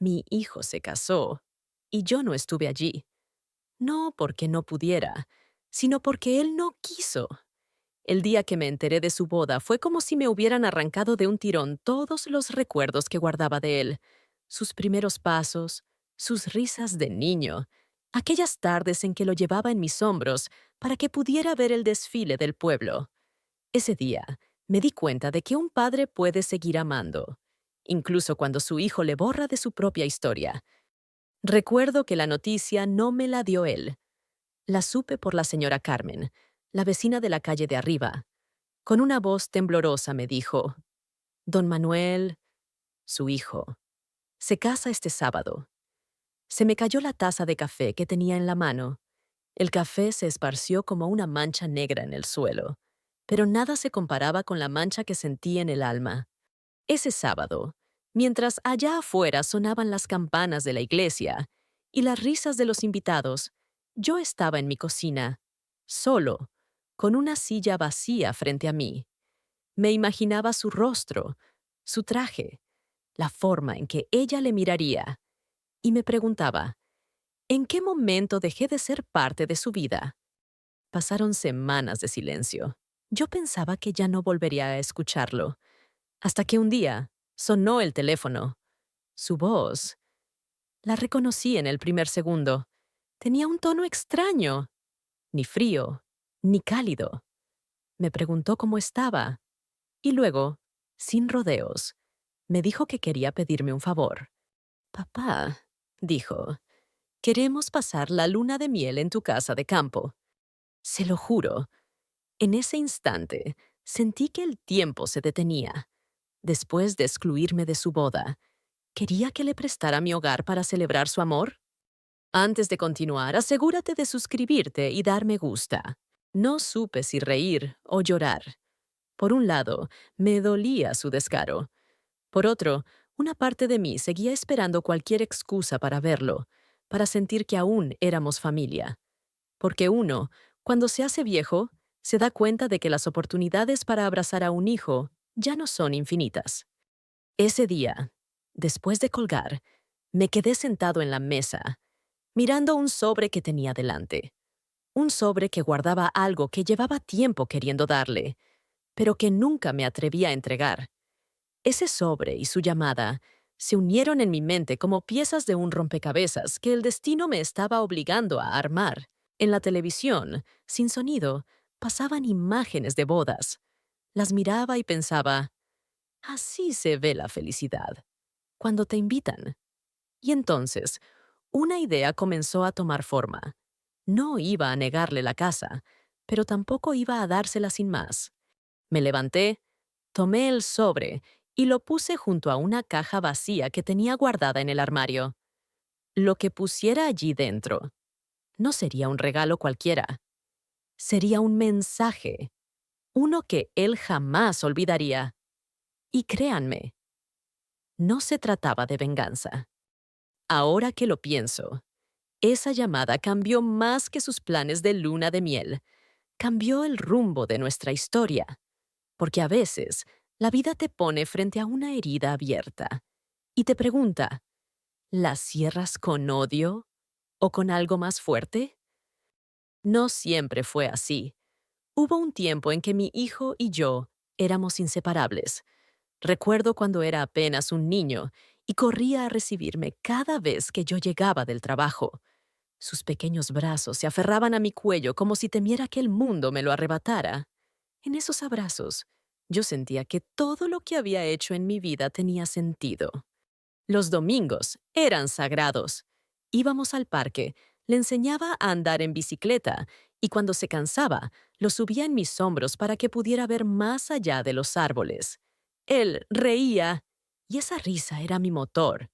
Mi hijo se casó y yo no estuve allí. No porque no pudiera, sino porque él no quiso. El día que me enteré de su boda fue como si me hubieran arrancado de un tirón todos los recuerdos que guardaba de él, sus primeros pasos, sus risas de niño, aquellas tardes en que lo llevaba en mis hombros para que pudiera ver el desfile del pueblo. Ese día me di cuenta de que un padre puede seguir amando, incluso cuando su hijo le borra de su propia historia. Recuerdo que la noticia no me la dio él. La supe por la señora Carmen, la vecina de la calle de arriba. Con una voz temblorosa me dijo, «Don Manuel, su hijo, se casa este sábado». Se me cayó la taza de café que tenía en la mano. El café se esparció como una mancha negra en el suelo, pero nada se comparaba con la mancha que sentí en el alma. Ese sábado, mientras allá afuera sonaban las campanas de la iglesia y las risas de los invitados, yo estaba en mi cocina, solo, con una silla vacía frente a mí. Me imaginaba su rostro, su traje, la forma en que ella le miraría, y me preguntaba, ¿en qué momento dejé de ser parte de su vida? Pasaron semanas de silencio. Yo pensaba que ya no volvería a escucharlo, hasta que un día sonó el teléfono. Su voz. La reconocí en el primer segundo. Tenía un tono extraño, ni frío, ni cálido. Me preguntó cómo estaba, y luego, sin rodeos, me dijo que quería pedirme un favor. «Papá», dijo, «queremos pasar la luna de miel en tu casa de campo». Se lo juro, en ese instante sentí que el tiempo se detenía. Después de excluirme de su boda, ¿quería que le prestara mi hogar para celebrar su amor? Antes de continuar, asegúrate de suscribirte y dar me gusta. No supe si reír o llorar. Por un lado, me dolía su descaro. Por otro, una parte de mí seguía esperando cualquier excusa para verlo, para sentir que aún éramos familia. Porque uno, cuando se hace viejo, se da cuenta de que las oportunidades para abrazar a un hijo ya no son infinitas. Ese día, después de colgar, me quedé sentado en la mesa, mirando un sobre que tenía delante. Un sobre que guardaba algo que llevaba tiempo queriendo darle, pero que nunca me atreví a entregar. Ese sobre y su llamada se unieron en mi mente como piezas de un rompecabezas que el destino me estaba obligando a armar. En la televisión, sin sonido, pasaban imágenes de bodas. Las miraba y pensaba, así se ve la felicidad, cuando te invitan. Y entonces, una idea comenzó a tomar forma. No iba a negarle la casa, pero tampoco iba a dársela sin más. Me levanté, tomé el sobre y lo puse junto a una caja vacía que tenía guardada en el armario. Lo que pusiera allí dentro no sería un regalo cualquiera. Sería un mensaje, uno que él jamás olvidaría. Y créanme, no se trataba de venganza. Ahora que lo pienso, esa llamada cambió más que sus planes de luna de miel. Cambió el rumbo de nuestra historia. Porque a veces la vida te pone frente a una herida abierta y te pregunta, ¿la cierras con odio o con algo más fuerte? No siempre fue así. Hubo un tiempo en que mi hijo y yo éramos inseparables. Recuerdo cuando era apenas un niño y corría a recibirme cada vez que yo llegaba del trabajo. Sus pequeños brazos se aferraban a mi cuello como si temiera que el mundo me lo arrebatara. En esos abrazos, yo sentía que todo lo que había hecho en mi vida tenía sentido. Los domingos eran sagrados. Íbamos al parque, le enseñaba a andar en bicicleta y cuando se cansaba, lo subía en mis hombros para que pudiera ver más allá de los árboles. Él reía y esa risa era mi motor.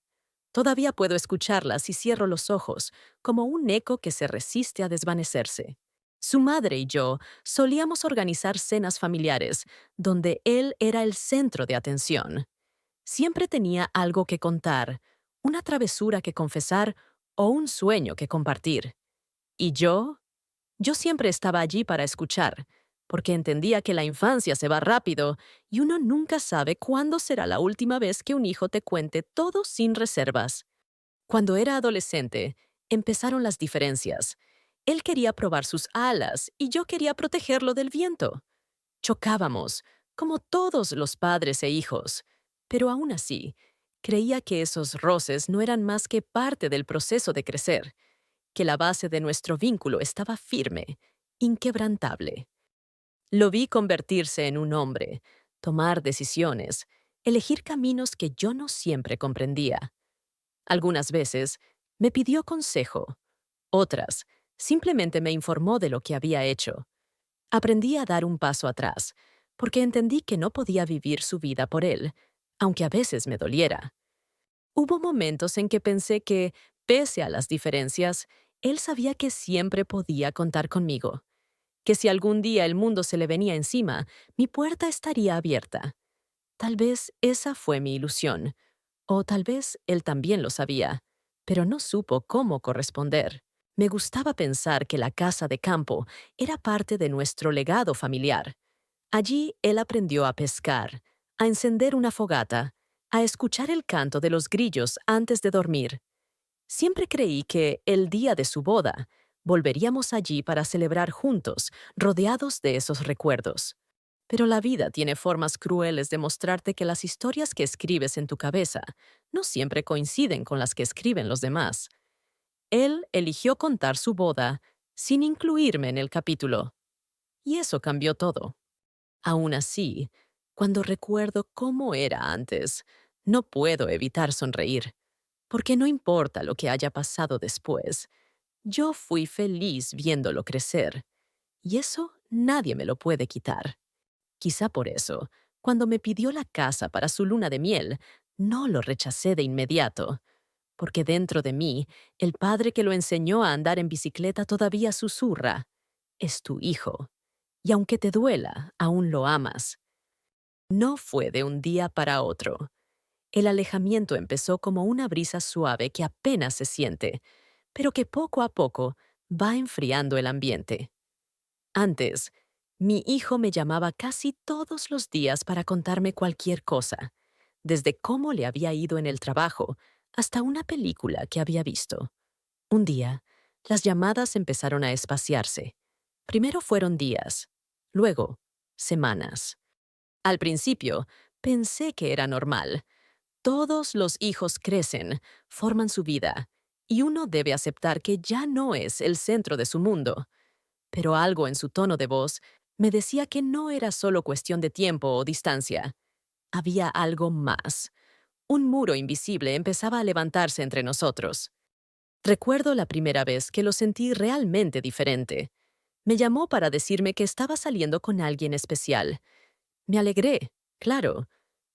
Todavía puedo escucharla si cierro los ojos, como un eco que se resiste a desvanecerse. Su madre y yo solíamos organizar cenas familiares, donde él era el centro de atención. Siempre tenía algo que contar, una travesura que confesar o un sueño que compartir. Y yo siempre estaba allí para escuchar, porque entendía que la infancia se va rápido y uno nunca sabe cuándo será la última vez que un hijo te cuente todo sin reservas. Cuando era adolescente, empezaron las diferencias. Él quería probar sus alas y yo quería protegerlo del viento. Chocábamos, como todos los padres e hijos, pero aún así, creía que esos roces no eran más que parte del proceso de crecer, que la base de nuestro vínculo estaba firme, inquebrantable. Lo vi convertirse en un hombre, tomar decisiones, elegir caminos que yo no siempre comprendía. Algunas veces me pidió consejo, otras simplemente me informó de lo que había hecho. Aprendí a dar un paso atrás, porque entendí que no podía vivir su vida por él, aunque a veces me doliera. Hubo momentos en que pensé que, pese a las diferencias, él sabía que siempre podía contar conmigo, que si algún día el mundo se le venía encima, mi puerta estaría abierta. Tal vez esa fue mi ilusión, o tal vez él también lo sabía, pero no supo cómo corresponder. Me gustaba pensar que la casa de campo era parte de nuestro legado familiar. Allí él aprendió a pescar, a encender una fogata, a escuchar el canto de los grillos antes de dormir. Siempre creí que, el día de su boda, volveríamos allí para celebrar juntos, rodeados de esos recuerdos. Pero la vida tiene formas crueles de mostrarte que las historias que escribes en tu cabeza no siempre coinciden con las que escriben los demás. Él eligió contar su boda sin incluirme en el capítulo. Y eso cambió todo. Aún así, cuando recuerdo cómo era antes, no puedo evitar sonreír, porque no importa lo que haya pasado después, yo fui feliz viéndolo crecer, y eso nadie me lo puede quitar. Quizá por eso, cuando me pidió la casa para su luna de miel, no lo rechacé de inmediato, porque dentro de mí, el padre que lo enseñó a andar en bicicleta todavía susurra: es tu hijo, y aunque te duela, aún lo amas. No fue de un día para otro. El alejamiento empezó como una brisa suave que apenas se siente, pero que poco a poco va enfriando el ambiente. Antes, mi hijo me llamaba casi todos los días para contarme cualquier cosa, desde cómo le había ido en el trabajo hasta una película que había visto. Un día, las llamadas empezaron a espaciarse. Primero fueron días, luego semanas. Al principio, pensé que era normal. Todos los hijos crecen, forman su vida, y uno debe aceptar que ya no es el centro de su mundo. Pero algo en su tono de voz me decía que no era solo cuestión de tiempo o distancia. Había algo más. Un muro invisible empezaba a levantarse entre nosotros. Recuerdo la primera vez que lo sentí realmente diferente. Me llamó para decirme que estaba saliendo con alguien especial. Me alegré, claro,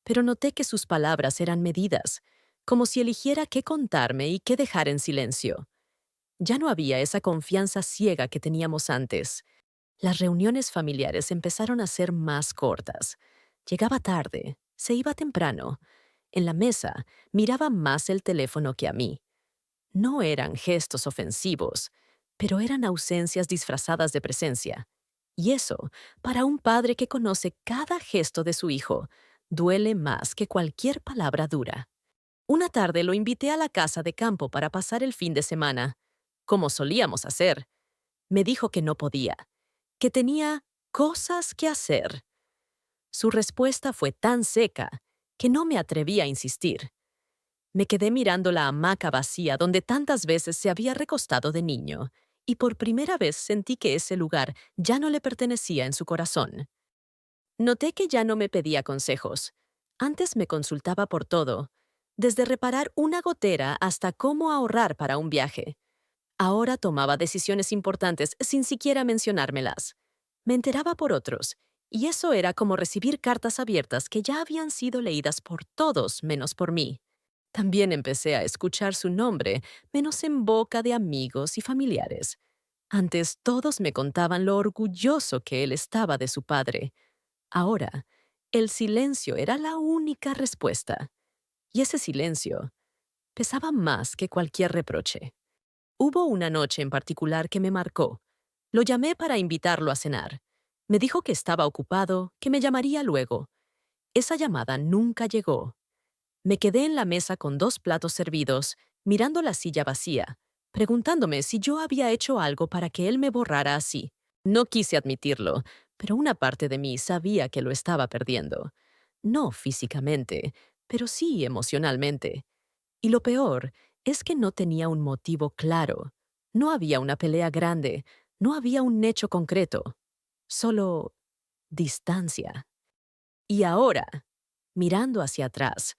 pero noté que sus palabras eran medidas, como si eligiera qué contarme y qué dejar en silencio. Ya no había esa confianza ciega que teníamos antes. Las reuniones familiares empezaron a ser más cortas. Llegaba tarde, se iba temprano. En la mesa miraba más el teléfono que a mí. No eran gestos ofensivos, pero eran ausencias disfrazadas de presencia. Y eso, para un padre que conoce cada gesto de su hijo, duele más que cualquier palabra dura. Una tarde lo invité a la casa de campo para pasar el fin de semana, como solíamos hacer. Me dijo que no podía, que tenía cosas que hacer. Su respuesta fue tan seca que no me atreví a insistir. Me quedé mirando la hamaca vacía donde tantas veces se había recostado de niño, y por primera vez sentí que ese lugar ya no le pertenecía en su corazón. Noté que ya no me pedía consejos. Antes me consultaba por todo, desde reparar una gotera hasta cómo ahorrar para un viaje. Ahora tomaba decisiones importantes sin siquiera mencionármelas. Me enteraba por otros, y eso era como recibir cartas abiertas que ya habían sido leídas por todos menos por mí. También empecé a escuchar su nombre menos en boca de amigos y familiares. Antes todos me contaban lo orgulloso que él estaba de su padre. Ahora, el silencio era la única respuesta. Y ese silencio pesaba más que cualquier reproche. Hubo una noche en particular que me marcó. Lo llamé para invitarlo a cenar. Me dijo que estaba ocupado, que me llamaría luego. Esa llamada nunca llegó. Me quedé en la mesa con 2 platos servidos mirando la silla vacía, preguntándome si yo había hecho algo para que él me borrara así. No quise admitirlo, pero una parte de mí sabía que lo estaba perdiendo. No físicamente, pero sí emocionalmente. Y lo peor es que no tenía un motivo claro. No había una pelea grande, no había un hecho concreto, solo distancia. Y ahora, mirando hacia atrás,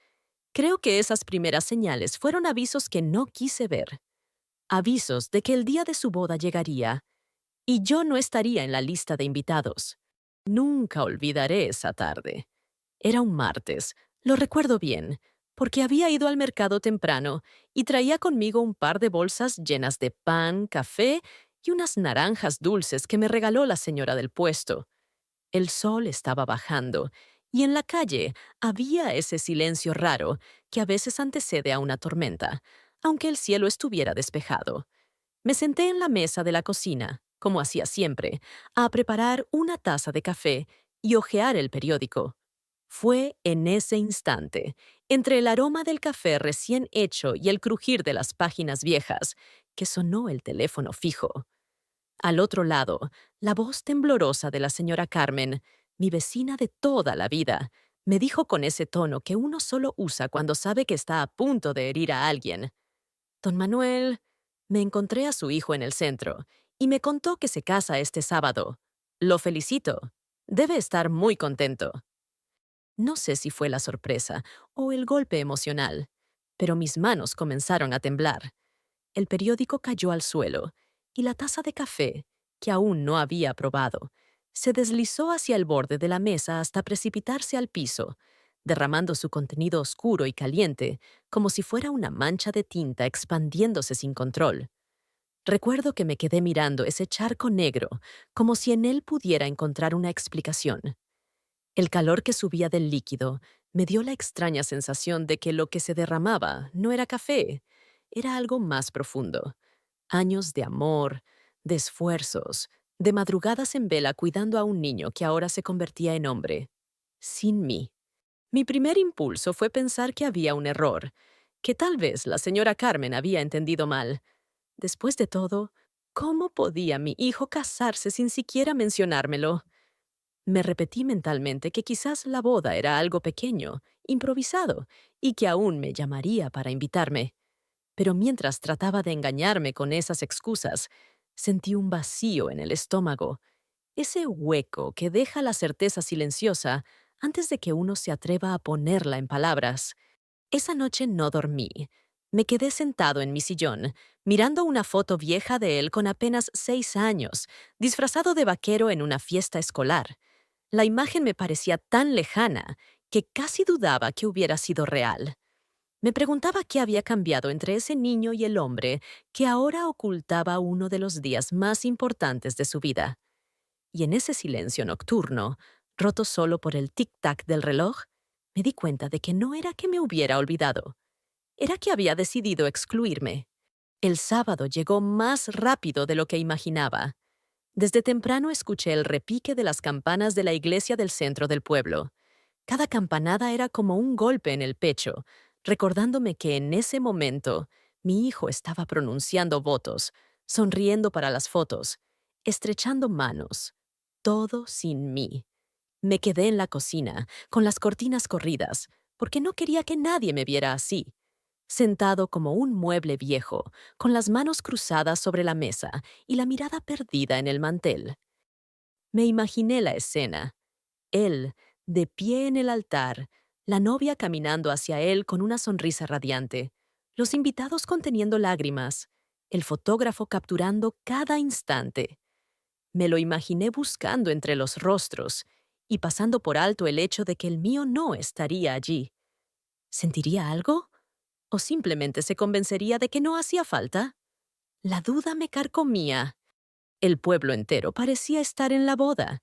creo que esas primeras señales fueron avisos que no quise ver. Avisos de que el día de su boda llegaría y yo no estaría en la lista de invitados. Nunca olvidaré esa tarde. Era un martes, lo recuerdo bien, porque había ido al mercado temprano y traía conmigo un par de bolsas llenas de pan, café y unas naranjas dulces que me regaló la señora del puesto. El sol estaba bajando y en la calle había ese silencio raro que a veces antecede a una tormenta, aunque el cielo estuviera despejado. Me senté en la mesa de la cocina, como hacía siempre, a preparar una taza de café y hojear el periódico. Fue en ese instante, entre el aroma del café recién hecho y el crujir de las páginas viejas, que sonó el teléfono fijo. Al otro lado, la voz temblorosa de la señora Carmen, mi vecina de toda la vida, me dijo con ese tono que uno solo usa cuando sabe que está a punto de herir a alguien. Don Manuel, me encontré a su hijo en el centro y me contó que se casa este sábado. Lo felicito. Debe estar muy contento. No sé si fue la sorpresa o el golpe emocional, pero mis manos comenzaron a temblar. El periódico cayó al suelo y la taza de café, que aún no había probado, se deslizó hacia el borde de la mesa hasta precipitarse al piso, derramando su contenido oscuro y caliente como si fuera una mancha de tinta expandiéndose sin control. Recuerdo que me quedé mirando ese charco negro como si en él pudiera encontrar una explicación. El calor que subía del líquido me dio la extraña sensación de que lo que se derramaba no era café, era algo más profundo. Años de amor, de esfuerzos, de madrugadas en vela cuidando a un niño que ahora se convertía en hombre. Sin mí. Mi primer impulso fue pensar que había un error, que tal vez la señora Carmen había entendido mal. Después de todo, ¿cómo podía mi hijo casarse sin siquiera mencionármelo? Me repetí mentalmente que quizás la boda era algo pequeño, improvisado, y que aún me llamaría para invitarme. Pero mientras trataba de engañarme con esas excusas, sentí un vacío en el estómago, ese hueco que deja la certeza silenciosa antes de que uno se atreva a ponerla en palabras. Esa noche no dormí. Me quedé sentado en mi sillón, mirando una foto vieja de él con apenas 6 años, disfrazado de vaquero en una fiesta escolar. La imagen me parecía tan lejana que casi dudaba que hubiera sido real. Me preguntaba qué había cambiado entre ese niño y el hombre que ahora ocultaba uno de los días más importantes de su vida. Y en ese silencio nocturno, roto solo por el tic-tac del reloj, me di cuenta de que no era que me hubiera olvidado, era que había decidido excluirme. El sábado llegó más rápido de lo que imaginaba. Desde temprano escuché el repique de las campanas de la iglesia del centro del pueblo. Cada campanada era como un golpe en el pecho, recordándome que en ese momento mi hijo estaba pronunciando votos, sonriendo para las fotos, estrechando manos, todo sin mí. Me quedé en la cocina, con las cortinas corridas, porque no quería que nadie me viera así. Sentado como un mueble viejo, con las manos cruzadas sobre la mesa y la mirada perdida en el mantel. Me imaginé la escena. Él, de pie en el altar, la novia caminando hacia él con una sonrisa radiante, los invitados conteniendo lágrimas, el fotógrafo capturando cada instante. Me lo imaginé buscando entre los rostros y pasando por alto el hecho de que el mío no estaría allí. ¿Sentiría algo? ¿O simplemente se convencería de que no hacía falta? La duda me carcomía. El pueblo entero parecía estar en la boda.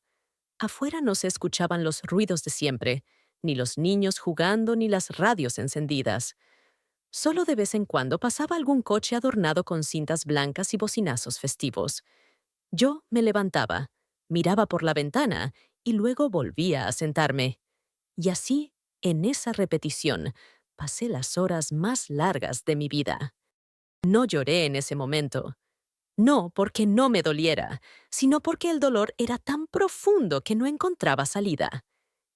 Afuera no se escuchaban los ruidos de siempre, ni los niños jugando ni las radios encendidas. Solo de vez en cuando pasaba algún coche adornado con cintas blancas y bocinazos festivos. Yo me levantaba, miraba por la ventana y luego volvía a sentarme. Y así, en esa repetición, pasé las horas más largas de mi vida. No lloré en ese momento. No porque no me doliera, sino porque el dolor era tan profundo que no encontraba salida.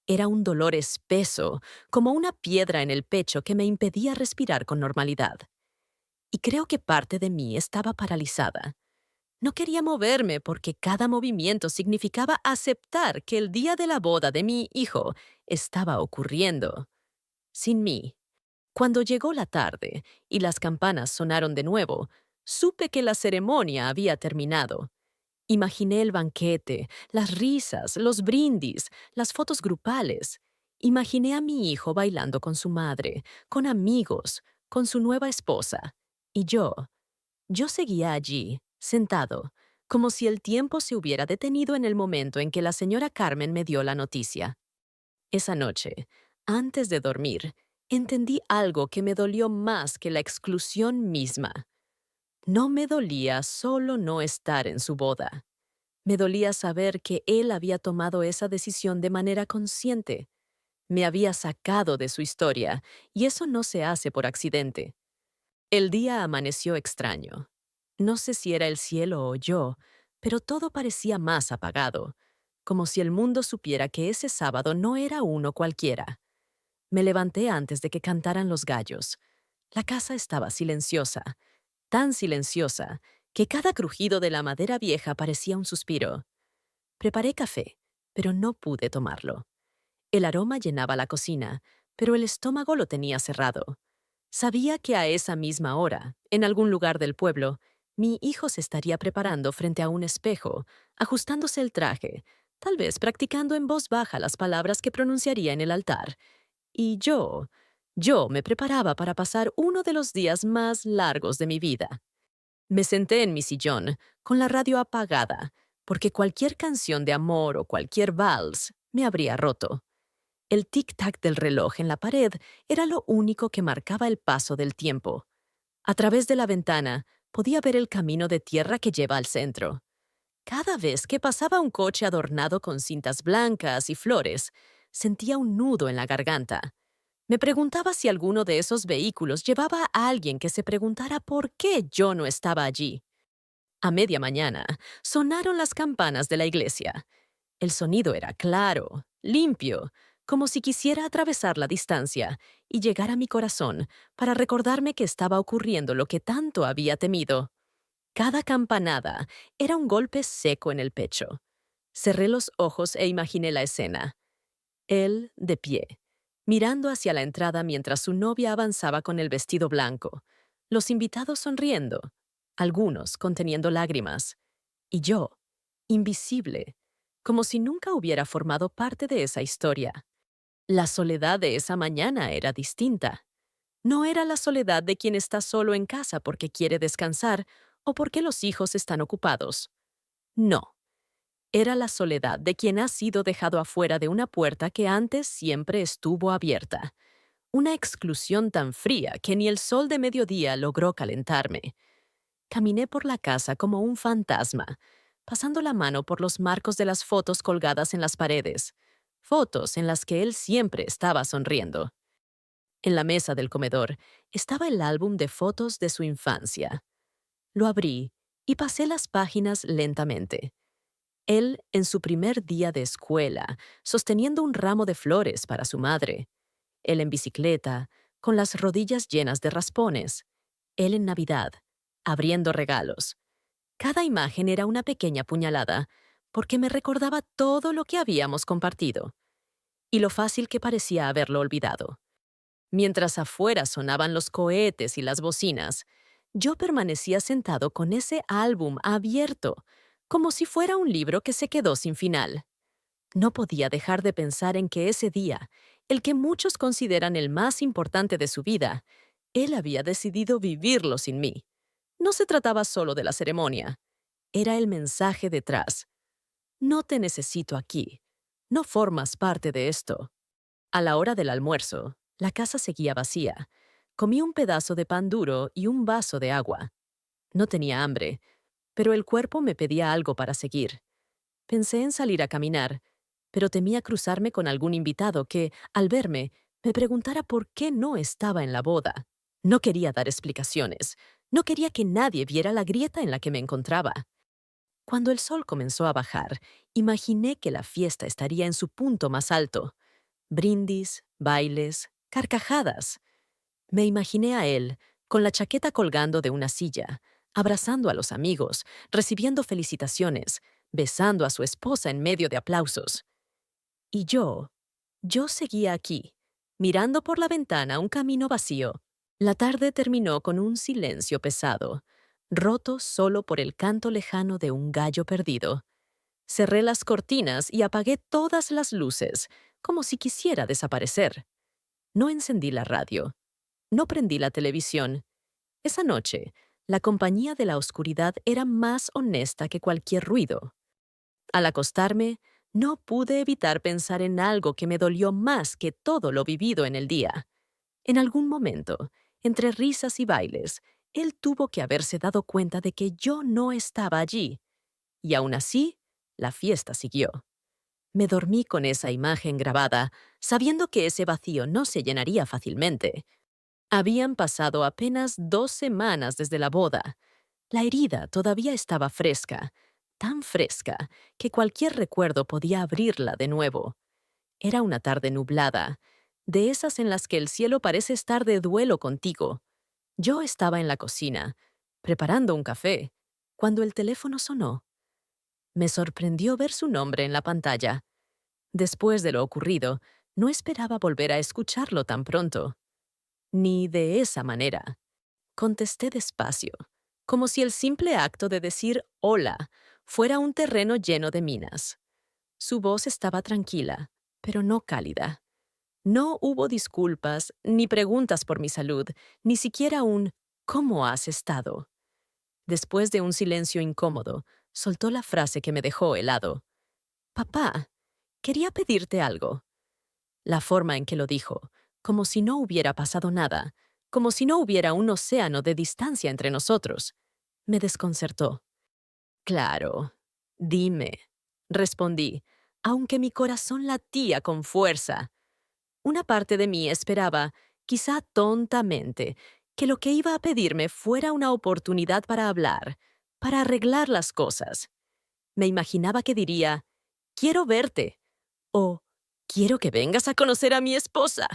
Era un dolor espeso, como una piedra en el pecho que me impedía respirar con normalidad. Y creo que parte de mí estaba paralizada. No quería moverme porque cada movimiento significaba aceptar que el día de la boda de mi hijo estaba ocurriendo. Sin mí. Cuando llegó la tarde y las campanas sonaron de nuevo, supe que la ceremonia había terminado. Imaginé el banquete, las risas, los brindis, las fotos grupales. Imaginé a mi hijo bailando con su madre, con amigos, con su nueva esposa. Y yo seguía allí, sentado, como si el tiempo se hubiera detenido en el momento en que la señora Carmen me dio la noticia. Esa noche, antes de dormir, entendí algo que me dolió más que la exclusión misma. No me dolía solo no estar en su boda. Me dolía saber que él había tomado esa decisión de manera consciente. Me había sacado de su historia, y eso no se hace por accidente. El día amaneció extraño. No sé si era el cielo o yo, pero todo parecía más apagado, como si el mundo supiera que ese sábado no era uno cualquiera. Me levanté antes de que cantaran los gallos. La casa estaba silenciosa, tan silenciosa que cada crujido de la madera vieja parecía un suspiro. Preparé café, pero no pude tomarlo. El aroma llenaba la cocina, pero el estómago lo tenía cerrado. Sabía que a esa misma hora, en algún lugar del pueblo, mi hijo se estaría preparando frente a un espejo, ajustándose el traje, tal vez practicando en voz baja las palabras que pronunciaría en el altar. Y yo me preparaba para pasar uno de los días más largos de mi vida. Me senté en mi sillón, con la radio apagada, porque cualquier canción de amor o cualquier vals me habría roto. El tic-tac del reloj en la pared era lo único que marcaba el paso del tiempo. A través de la ventana podía ver el camino de tierra que lleva al centro. Cada vez que pasaba un coche adornado con cintas blancas y flores, sentía un nudo en la garganta. Me preguntaba si alguno de esos vehículos llevaba a alguien que se preguntara por qué yo no estaba allí. A media mañana, sonaron las campanas de la iglesia. El sonido era claro, limpio, como si quisiera atravesar la distancia y llegar a mi corazón para recordarme que estaba ocurriendo lo que tanto había temido. Cada campanada era un golpe seco en el pecho. Cerré los ojos e imaginé la escena. Él, de pie, mirando hacia la entrada mientras su novia avanzaba con el vestido blanco, los invitados sonriendo, algunos conteniendo lágrimas, y yo, invisible, como si nunca hubiera formado parte de esa historia. La soledad de esa mañana era distinta. No era la soledad de quien está solo en casa porque quiere descansar o porque los hijos están ocupados. No. Era la soledad de quien ha sido dejado afuera de una puerta que antes siempre estuvo abierta. Una exclusión tan fría que ni el sol de mediodía logró calentarme. Caminé por la casa como un fantasma, pasando la mano por los marcos de las fotos colgadas en las paredes. Fotos en las que él siempre estaba sonriendo. En la mesa del comedor estaba el álbum de fotos de su infancia. Lo abrí y pasé las páginas lentamente. Él en su primer día de escuela, sosteniendo un ramo de flores para su madre. Él en bicicleta, con las rodillas llenas de raspones. Él en Navidad, abriendo regalos. Cada imagen era una pequeña puñalada, porque me recordaba todo lo que habíamos compartido. Y lo fácil que parecía haberlo olvidado. Mientras afuera sonaban los cohetes y las bocinas, yo permanecía sentado con ese álbum abierto, como si fuera un libro que se quedó sin final. No podía dejar de pensar en que ese día, el que muchos consideran el más importante de su vida, él había decidido vivirlo sin mí. No se trataba solo de la ceremonia. Era el mensaje detrás. No te necesito aquí. No formas parte de esto. A la hora del almuerzo, la casa seguía vacía. Comí un pedazo de pan duro y un vaso de agua. No tenía hambre, pero el cuerpo me pedía algo para seguir. Pensé en salir a caminar, pero temía cruzarme con algún invitado que, al verme, me preguntara por qué no estaba en la boda. No quería dar explicaciones. No quería que nadie viera la grieta en la que me encontraba. Cuando el sol comenzó a bajar, imaginé que la fiesta estaría en su punto más alto. Brindis, bailes, carcajadas. Me imaginé a él, con la chaqueta colgando de una silla, abrazando a los amigos, recibiendo felicitaciones, besando a su esposa en medio de aplausos. Y yo seguía aquí, mirando por la ventana un camino vacío. La tarde terminó con un silencio pesado, roto solo por el canto lejano de un gallo perdido. Cerré las cortinas y apagué todas las luces, como si quisiera desaparecer. No encendí la radio. No prendí la televisión. Esa noche, la compañía de la oscuridad era más honesta que cualquier ruido. Al acostarme, no pude evitar pensar en algo que me dolió más que todo lo vivido en el día. En algún momento, entre risas y bailes, él tuvo que haberse dado cuenta de que yo no estaba allí. Y aún así, la fiesta siguió. Me dormí con esa imagen grabada, sabiendo que ese vacío no se llenaría fácilmente. Habían pasado apenas 2 semanas desde la boda. La herida todavía estaba fresca, tan fresca que cualquier recuerdo podía abrirla de nuevo. Era una tarde nublada, de esas en las que el cielo parece estar de duelo contigo. Yo estaba en la cocina, preparando un café, cuando el teléfono sonó. Me sorprendió ver su nombre en la pantalla. Después de lo ocurrido, no esperaba volver a escucharlo tan pronto. Ni de esa manera. Contesté despacio, como si el simple acto de decir hola fuera un terreno lleno de minas. Su voz estaba tranquila, pero no cálida. No hubo disculpas, ni preguntas por mi salud, ni siquiera un ¿cómo has estado? Después de un silencio incómodo, soltó la frase que me dejó helado. Papá, quería pedirte algo. La forma en que lo dijo, como si no hubiera pasado nada, como si no hubiera un océano de distancia entre nosotros, me desconcertó. Claro, dime, respondí, aunque mi corazón latía con fuerza. Una parte de mí esperaba, quizá tontamente, que lo que iba a pedirme fuera una oportunidad para hablar, para arreglar las cosas. Me imaginaba que diría, quiero verte, o quiero que vengas a conocer a mi esposa.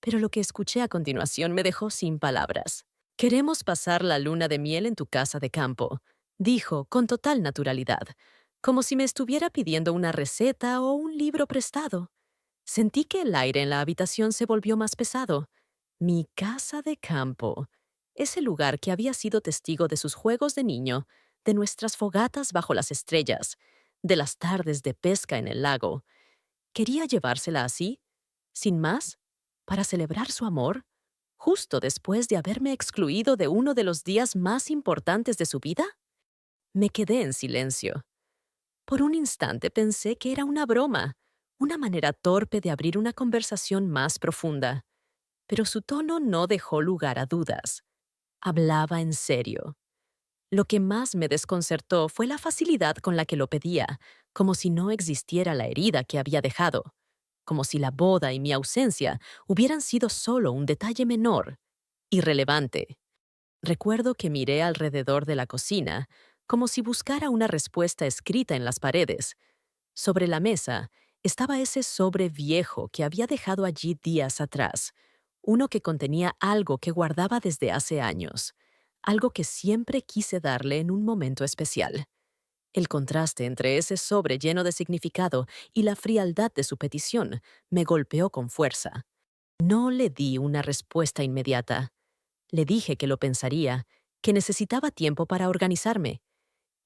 Pero lo que escuché a continuación me dejó sin palabras. Queremos pasar la luna de miel en tu casa de campo, dijo con total naturalidad, como si me estuviera pidiendo una receta o un libro prestado. Sentí que el aire en la habitación se volvió más pesado. Mi casa de campo, ese lugar que había sido testigo de sus juegos de niño, de nuestras fogatas bajo las estrellas, de las tardes de pesca en el lago. ¿Quería llevársela así, sin más, para celebrar su amor, justo después de haberme excluido de uno de los días más importantes de su vida? Me quedé en silencio. Por un instante pensé que era una broma, una manera torpe de abrir una conversación más profunda. Pero su tono no dejó lugar a dudas. Hablaba en serio. Lo que más me desconcertó fue la facilidad con la que lo pedía, como si no existiera la herida que había dejado, como si la boda y mi ausencia hubieran sido solo un detalle menor, irrelevante. Recuerdo que miré alrededor de la cocina, como si buscara una respuesta escrita en las paredes. Sobre la mesa estaba ese sobre viejo que había dejado allí días atrás, uno que contenía algo que guardaba desde hace años, algo que siempre quise darle en un momento especial. El contraste entre ese sobre lleno de significado y la frialdad de su petición me golpeó con fuerza. No le di una respuesta inmediata. Le dije que lo pensaría, que necesitaba tiempo para organizarme.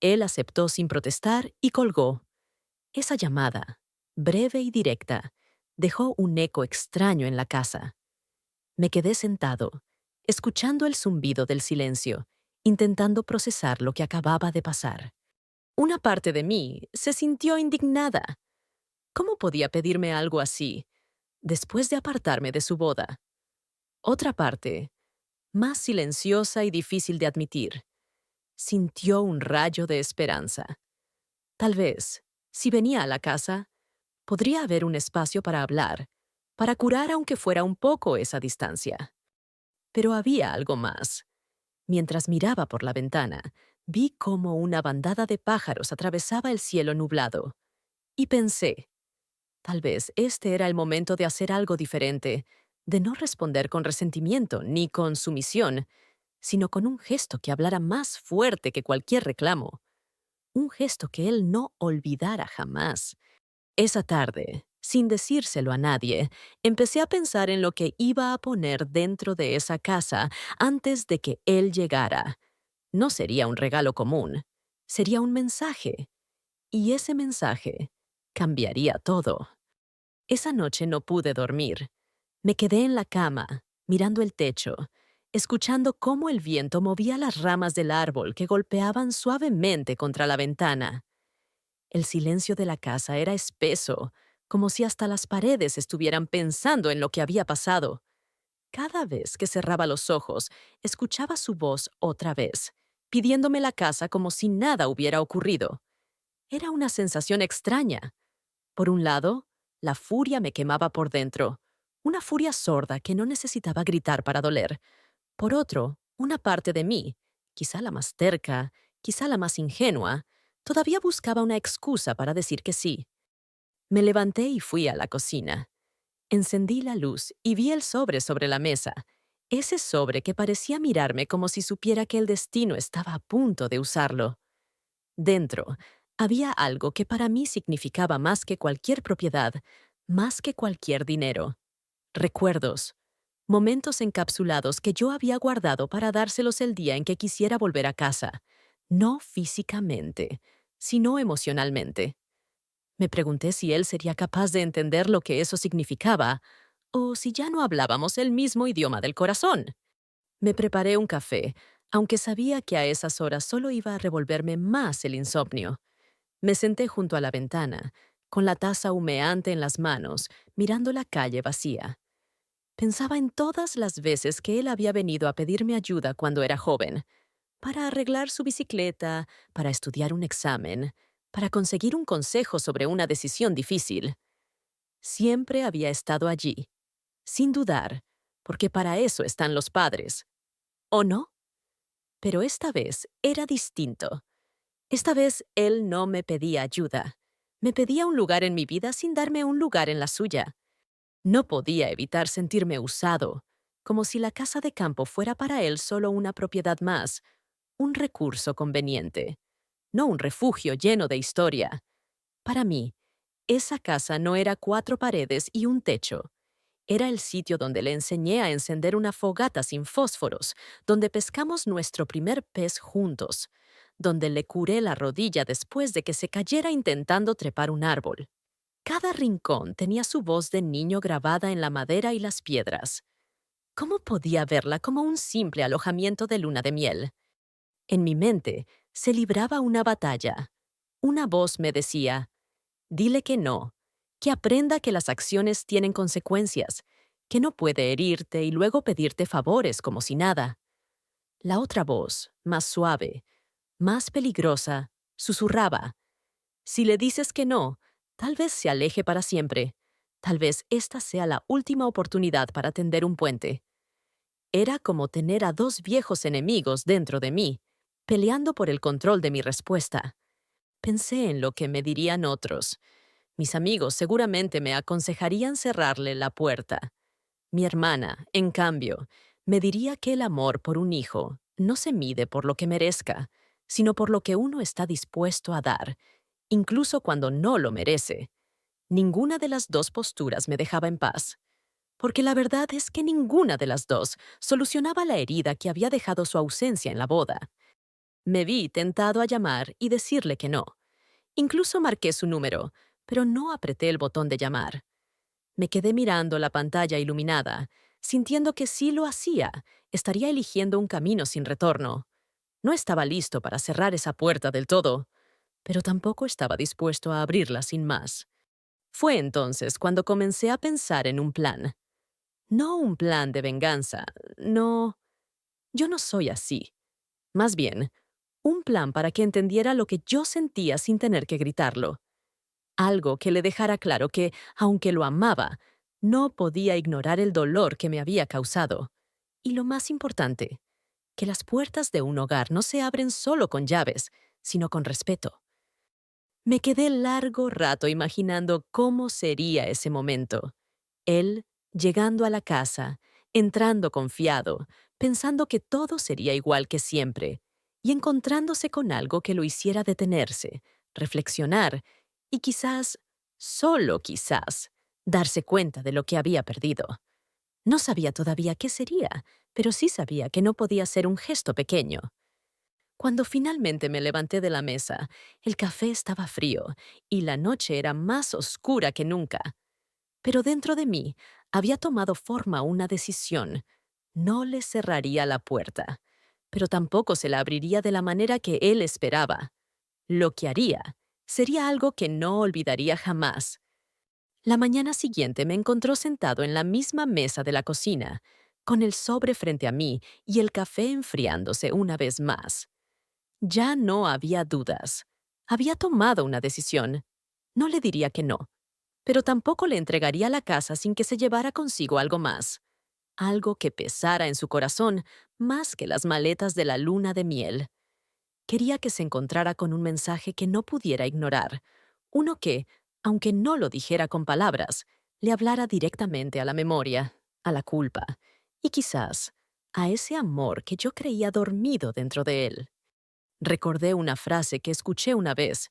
Él aceptó sin protestar y colgó. Esa llamada, breve y directa, dejó un eco extraño en la casa. Me quedé sentado, escuchando el zumbido del silencio, intentando procesar lo que acababa de pasar. Una parte de mí se sintió indignada. ¿Cómo podía pedirme algo así, después de apartarme de su boda? Otra parte, más silenciosa y difícil de admitir, sintió un rayo de esperanza. Tal vez, si venía a la casa, podría haber un espacio para hablar, para curar aunque fuera un poco esa distancia. Pero había algo más. Mientras miraba por la ventana, vi cómo una bandada de pájaros atravesaba el cielo nublado. Y pensé, tal vez este era el momento de hacer algo diferente, de no responder con resentimiento ni con sumisión, sino con un gesto que hablara más fuerte que cualquier reclamo. Un gesto que él no olvidara jamás. Esa tarde, sin decírselo a nadie, empecé a pensar en lo que iba a poner dentro de esa casa antes de que él llegara. No sería un regalo común, sería un mensaje. Y ese mensaje cambiaría todo. Esa noche no pude dormir. Me quedé en la cama, mirando el techo, escuchando cómo el viento movía las ramas del árbol que golpeaban suavemente contra la ventana. El silencio de la casa era espeso, como si hasta las paredes estuvieran pensando en lo que había pasado. Cada vez que cerraba los ojos, escuchaba su voz otra vez, pidiéndome la casa como si nada hubiera ocurrido. Era una sensación extraña. Por un lado, la furia me quemaba por dentro, una furia sorda que no necesitaba gritar para doler. Por otro, una parte de mí, quizá la más terca, quizá la más ingenua, todavía buscaba una excusa para decir que sí. Me levanté y fui a la cocina. Encendí la luz y vi el sobre la mesa, ese sobre que parecía mirarme como si supiera que el destino estaba a punto de usarlo. Dentro, había algo que para mí significaba más que cualquier propiedad, más que cualquier dinero. Recuerdos, momentos encapsulados que yo había guardado para dárselos el día en que quisiera volver a casa, no físicamente, sino emocionalmente. Me pregunté si él sería capaz de entender lo que eso significaba, o si ya no hablábamos el mismo idioma del corazón. Me preparé un café, aunque sabía que a esas horas solo iba a revolverme más el insomnio. Me senté junto a la ventana, con la taza humeante en las manos, mirando la calle vacía. Pensaba en todas las veces que él había venido a pedirme ayuda cuando era joven, para arreglar su bicicleta, para estudiar un examen, para conseguir un consejo sobre una decisión difícil. Siempre había estado allí, sin dudar, porque para eso están los padres. ¿O no? Pero esta vez era distinto. Esta vez él no me pedía ayuda. Me pedía un lugar en mi vida sin darme un lugar en la suya. No podía evitar sentirme usado, como si la casa de campo fuera para él solo una propiedad más, un recurso conveniente, no un refugio lleno de historia. Para mí, esa casa no era 4 paredes y un techo. Era el sitio donde le enseñé a encender una fogata sin fósforos, donde pescamos nuestro primer pez juntos, donde le curé la rodilla después de que se cayera intentando trepar un árbol. Cada rincón tenía su voz de niño grabada en la madera y las piedras. ¿Cómo podía verla como un simple alojamiento de luna de miel? En mi mente se libraba una batalla. Una voz me decía, dile que no, que aprenda que las acciones tienen consecuencias, que no puede herirte y luego pedirte favores como si nada. La otra voz, más suave, más peligrosa, susurraba, si le dices que no, tal vez se aleje para siempre. Tal vez esta sea la última oportunidad para tender un puente. Era como tener a 2 viejos enemigos dentro de mí, peleando por el control de mi respuesta. Pensé en lo que me dirían otros. Mis amigos seguramente me aconsejarían cerrarle la puerta. Mi hermana, en cambio, me diría que el amor por un hijo no se mide por lo que merezca, sino por lo que uno está dispuesto a dar, incluso cuando no lo merece. Ninguna de las dos posturas me dejaba en paz, porque la verdad es que ninguna de las dos solucionaba la herida que había dejado su ausencia en la boda. Me vi tentado a llamar y decirle que no. Incluso marqué su número, pero no apreté el botón de llamar. Me quedé mirando la pantalla iluminada, sintiendo que si lo hacía, estaría eligiendo un camino sin retorno. No estaba listo para cerrar esa puerta del todo, pero tampoco estaba dispuesto a abrirla sin más. Fue entonces cuando comencé a pensar en un plan. No un plan de venganza, no. Yo no soy así. Más bien, un plan para que entendiera lo que yo sentía sin tener que gritarlo. Algo que le dejara claro que, aunque lo amaba, no podía ignorar el dolor que me había causado. Y lo más importante, que las puertas de un hogar no se abren solo con llaves, sino con respeto. Me quedé largo rato imaginando cómo sería ese momento. Él llegando a la casa, entrando confiado, pensando que todo sería igual que siempre, y encontrándose con algo que lo hiciera detenerse, reflexionar y quizás, solo quizás, darse cuenta de lo que había perdido. No sabía todavía qué sería, pero sí sabía que no podía ser un gesto pequeño. Cuando finalmente me levanté de la mesa, el café estaba frío y la noche era más oscura que nunca. Pero dentro de mí había tomado forma una decisión. No le cerraría la puerta, pero tampoco se la abriría de la manera que él esperaba. Lo que haría sería algo que no olvidaría jamás. La mañana siguiente me encontró sentado en la misma mesa de la cocina, con el sobre frente a mí y el café enfriándose una vez más. Ya no había dudas. Había tomado una decisión. No le diría que no, pero tampoco le entregaría la casa sin que se llevara consigo algo más. Algo que pesara en su corazón más que las maletas de la luna de miel. Quería que se encontrara con un mensaje que no pudiera ignorar. Uno que, aunque no lo dijera con palabras, le hablara directamente a la memoria, a la culpa y quizás a ese amor que yo creía dormido dentro de él. Recordé una frase que escuché una vez.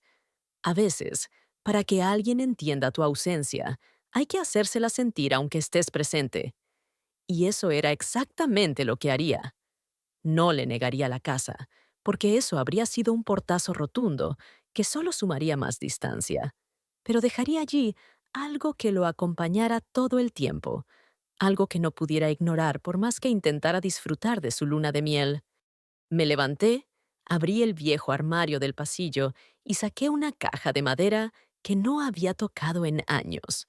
A veces, para que alguien entienda tu ausencia, hay que hacérsela sentir aunque estés presente. Y eso era exactamente lo que haría. No le negaría la casa, porque eso habría sido un portazo rotundo que solo sumaría más distancia. Pero dejaría allí algo que lo acompañara todo el tiempo, algo que no pudiera ignorar por más que intentara disfrutar de su luna de miel. Me levanté, abrí el viejo armario del pasillo y saqué una caja de madera que no había tocado en años.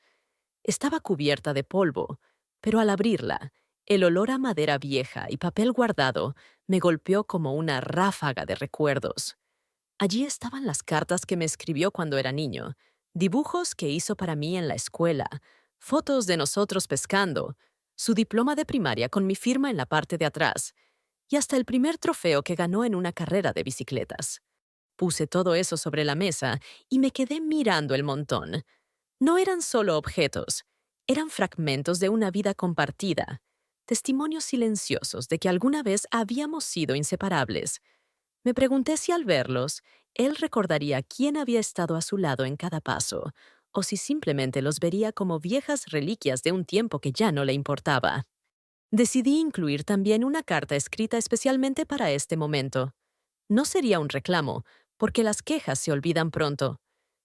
Estaba cubierta de polvo, pero al abrirla, el olor a madera vieja y papel guardado me golpeó como una ráfaga de recuerdos. Allí estaban las cartas que me escribió cuando era niño, dibujos que hizo para mí en la escuela, fotos de nosotros pescando, su diploma de primaria con mi firma en la parte de atrás, y hasta el primer trofeo que ganó en una carrera de bicicletas. Puse todo eso sobre la mesa y me quedé mirando el montón. No eran solo objetos, eran fragmentos de una vida compartida, testimonios silenciosos de que alguna vez habíamos sido inseparables. Me pregunté si al verlos, él recordaría quién había estado a su lado en cada paso, o si simplemente los vería como viejas reliquias de un tiempo que ya no le importaba. Decidí incluir también una carta escrita especialmente para este momento. No sería un reclamo, porque las quejas se olvidan pronto.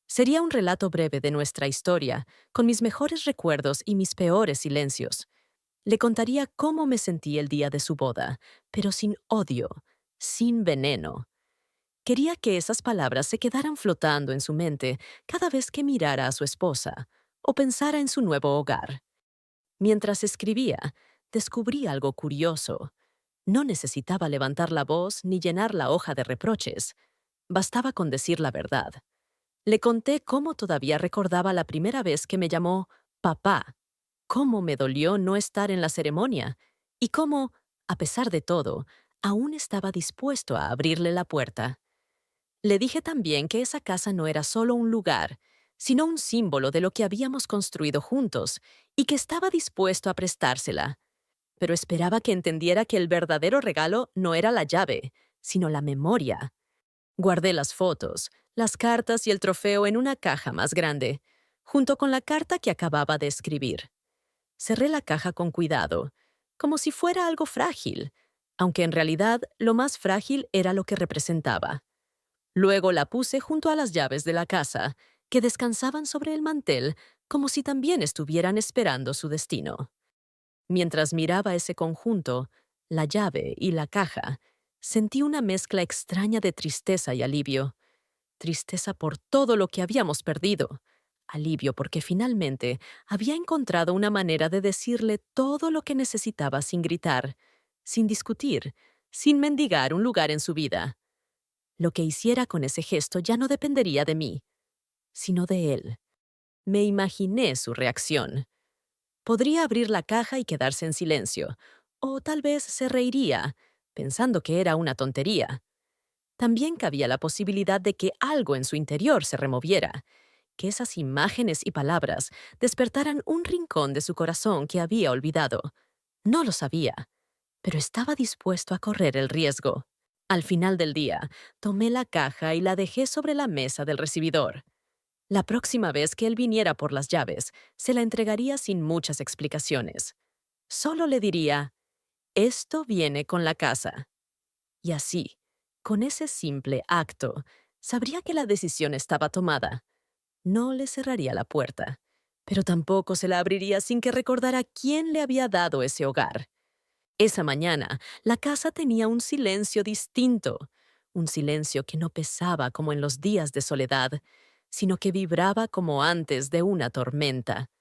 Sería un relato breve de nuestra historia, con mis mejores recuerdos y mis peores silencios. Le contaría cómo me sentí el día de su boda, pero sin odio, sin veneno. Quería que esas palabras se quedaran flotando en su mente cada vez que mirara a su esposa o pensara en su nuevo hogar. Mientras escribía, descubrí algo curioso. No necesitaba levantar la voz ni llenar la hoja de reproches. Bastaba con decir la verdad. Le conté cómo todavía recordaba la primera vez que me llamó papá, cómo me dolió no estar en la ceremonia y cómo, a pesar de todo, aún estaba dispuesto a abrirle la puerta. Le dije también que esa casa no era solo un lugar, sino un símbolo de lo que habíamos construido juntos y que estaba dispuesto a prestársela. Pero esperaba que entendiera que el verdadero regalo no era la llave, sino la memoria. Guardé las fotos, las cartas y el trofeo en una caja más grande, junto con la carta que acababa de escribir. Cerré la caja con cuidado, como si fuera algo frágil, aunque en realidad lo más frágil era lo que representaba. Luego la puse junto a las llaves de la casa, que descansaban sobre el mantel como si también estuvieran esperando su destino. Mientras miraba ese conjunto, la llave y la caja, sentí una mezcla extraña de tristeza y alivio. Tristeza por todo lo que habíamos perdido. Alivio porque finalmente había encontrado una manera de decirle todo lo que necesitaba sin gritar, sin discutir, sin mendigar un lugar en su vida. Lo que hiciera con ese gesto ya no dependería de mí, sino de él. Me imaginé su reacción. Podría abrir la caja y quedarse en silencio, o tal vez se reiría, pensando que era una tontería. También cabía la posibilidad de que algo en su interior se removiera, que esas imágenes y palabras despertaran un rincón de su corazón que había olvidado. No lo sabía, pero estaba dispuesto a correr el riesgo. Al final del día, tomé la caja y la dejé sobre la mesa del recibidor. La próxima vez que él viniera por las llaves, se la entregaría sin muchas explicaciones. Solo le diría, esto viene con la casa. Y así, con ese simple acto, sabría que la decisión estaba tomada. No le cerraría la puerta, pero tampoco se la abriría sin que recordara quién le había dado ese hogar. Esa mañana, la casa tenía un silencio distinto, un silencio que no pesaba como en los días de soledad, sino que vibraba como antes de una tormenta.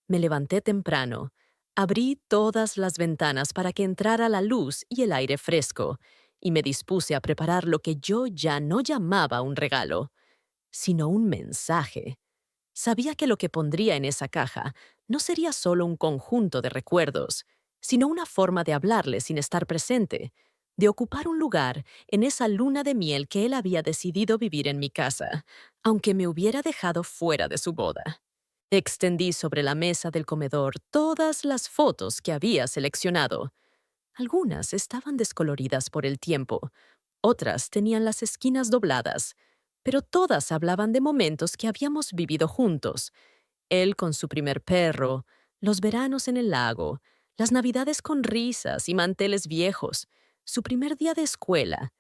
Me levanté temprano, abrí todas las ventanas para que entrara la luz y el aire fresco, y me dispuse a preparar lo que yo ya no llamaba un regalo, sino un mensaje. Sabía que lo que pondría en esa caja no sería solo un conjunto de recuerdos, sino una forma de hablarle sin estar presente, de ocupar un lugar en esa luna de miel que él había decidido vivir en mi casa, aunque me hubiera dejado fuera de su boda. Extendí sobre la mesa del comedor todas las fotos que había seleccionado. Algunas estaban descoloridas por el tiempo, otras tenían las esquinas dobladas, pero todas hablaban de momentos que habíamos vivido juntos. Él con su primer perro, los veranos en el lago, las navidades con risas y manteles viejos, su primer día de escuela,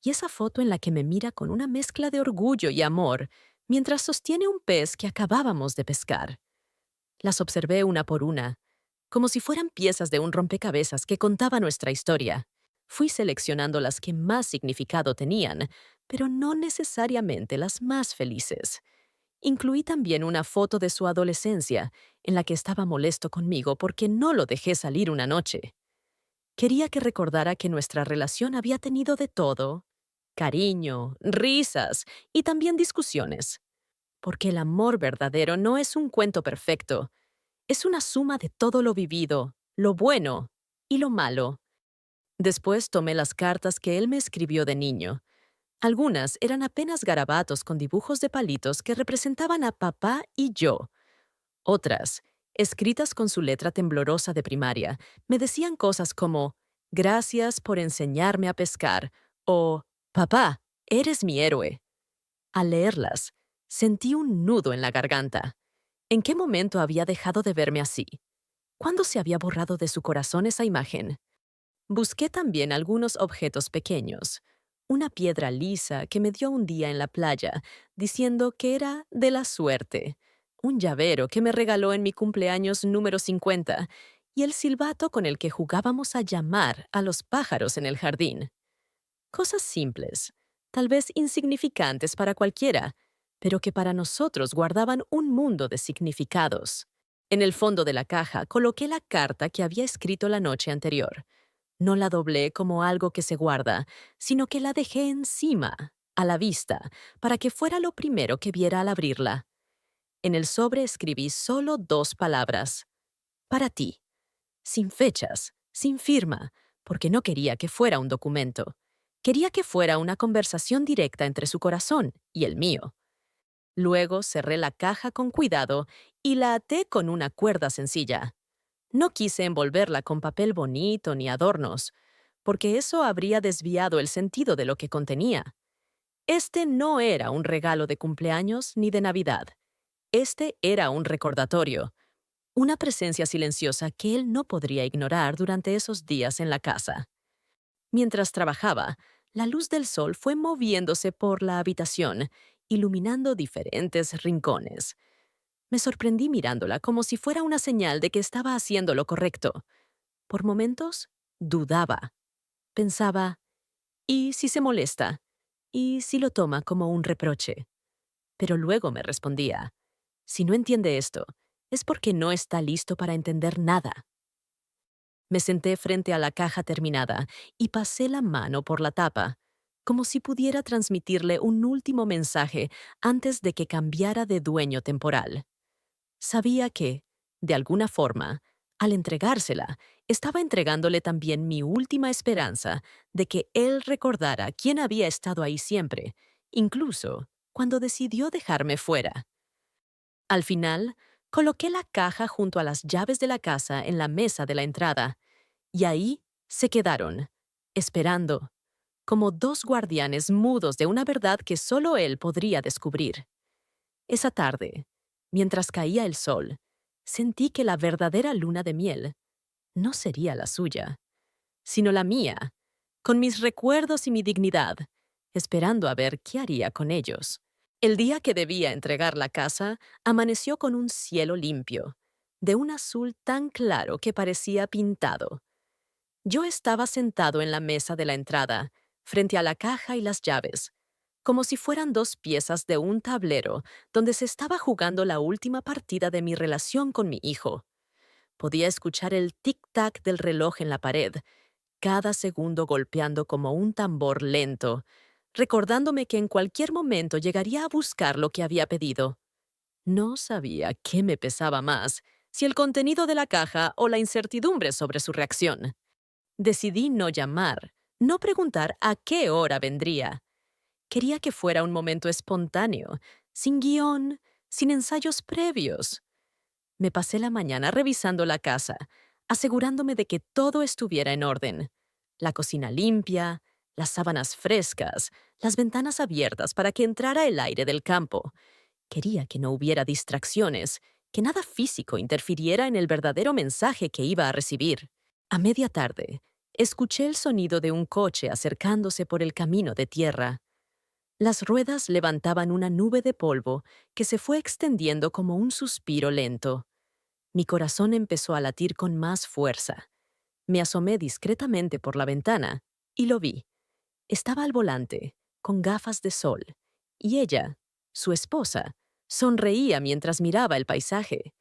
y esa foto en la que me mira con una mezcla de orgullo y amor mientras sostiene un pez que acabábamos de pescar. Las observé una por una, como si fueran piezas de un rompecabezas que contaba nuestra historia. Fui seleccionando las que más significado tenían, pero no necesariamente las más felices. Incluí también una foto de su adolescencia, en la que estaba molesto conmigo porque no lo dejé salir una noche. Quería que recordara que nuestra relación había tenido de todo: cariño, risas y también discusiones. Porque el amor verdadero no es un cuento perfecto, es una suma de todo lo vivido, lo bueno y lo malo. Después tomé las cartas que él me escribió de niño. Algunas eran apenas garabatos con dibujos de palitos que representaban a papá y yo. Otras, escritas con su letra temblorosa de primaria, me decían cosas como «Gracias por enseñarme a pescar» o «Papá, eres mi héroe». Al leerlas, sentí un nudo en la garganta. ¿En qué momento había dejado de verme así? ¿Cuándo se había borrado de su corazón esa imagen? Busqué también algunos objetos pequeños. Una piedra lisa que me dio un día en la playa, diciendo que era de la suerte. Un llavero que me regaló en mi cumpleaños número 50. Y el silbato con el que jugábamos a llamar a los pájaros en el jardín. Cosas simples, tal vez insignificantes para cualquiera, pero que para nosotros guardaban un mundo de significados. En el fondo de la caja coloqué la carta que había escrito la noche anterior. No la doblé como algo que se guarda, sino que la dejé encima, a la vista, para que fuera lo primero que viera al abrirla. En el sobre escribí solo 2 palabras. Para ti. Sin fechas, sin firma, porque no quería que fuera un documento. Quería que fuera una conversación directa entre su corazón y el mío. Luego cerré la caja con cuidado y la até con una cuerda sencilla. No quise envolverla con papel bonito ni adornos, porque eso habría desviado el sentido de lo que contenía. Este no era un regalo de cumpleaños ni de Navidad. Este era un recordatorio, una presencia silenciosa que él no podría ignorar durante esos días en la casa. Mientras trabajaba, la luz del sol fue moviéndose por la habitación, iluminando diferentes rincones. Me sorprendí mirándola como si fuera una señal de que estaba haciendo lo correcto. Por momentos, dudaba. Pensaba, ¿y si se molesta? ¿Y si lo toma como un reproche? Pero luego me respondía, si no entiende esto, es porque no está listo para entender nada. Me senté frente a la caja terminada y pasé la mano por la tapa, como si pudiera transmitirle un último mensaje antes de que cambiara de dueño temporal. Sabía que, de alguna forma, al entregársela, Estaba entregándole también mi última esperanza de que él recordara quién había estado ahí siempre, incluso cuando decidió dejarme fuera. Al final, coloqué la caja junto a las llaves de la casa en la mesa de la entrada, y ahí se quedaron, esperando, como dos guardianes mudos de una verdad que solo él podría descubrir. Esa tarde, mientras caía el sol, sentí que la verdadera luna de miel no sería la suya, sino la mía, con mis recuerdos y mi dignidad, esperando a ver qué haría con ellos. El día que debía entregar la casa, amaneció con un cielo limpio, de un azul tan claro que parecía pintado. Yo estaba sentado en la mesa de la entrada, frente a la caja y las llaves, como si fueran dos piezas de un tablero donde se estaba jugando la última partida de mi relación con mi hijo. Podía escuchar el tic-tac del reloj en la pared, cada segundo golpeando como un tambor lento, recordándome que en cualquier momento llegaría a buscar lo que había pedido. No sabía qué me pesaba más, si el contenido de la caja o la incertidumbre sobre su reacción. Decidí no llamar, no preguntar a qué hora vendría. Quería que fuera un momento espontáneo, sin guión, sin ensayos previos. Me pasé la mañana revisando la casa, asegurándome de que todo estuviera en orden. La cocina limpia, las sábanas frescas, las ventanas abiertas para que entrara el aire del campo. Quería que no hubiera distracciones, que nada físico interfiriera en el verdadero mensaje que iba a recibir. A media tarde, escuché el sonido de un coche acercándose por el camino de tierra. Las ruedas levantaban una nube de polvo que se fue extendiendo como un suspiro lento. Mi corazón empezó a latir con más fuerza. Me asomé discretamente por la ventana y lo vi. Estaba al volante, con gafas de sol, y ella, su esposa, sonreía mientras miraba el paisaje.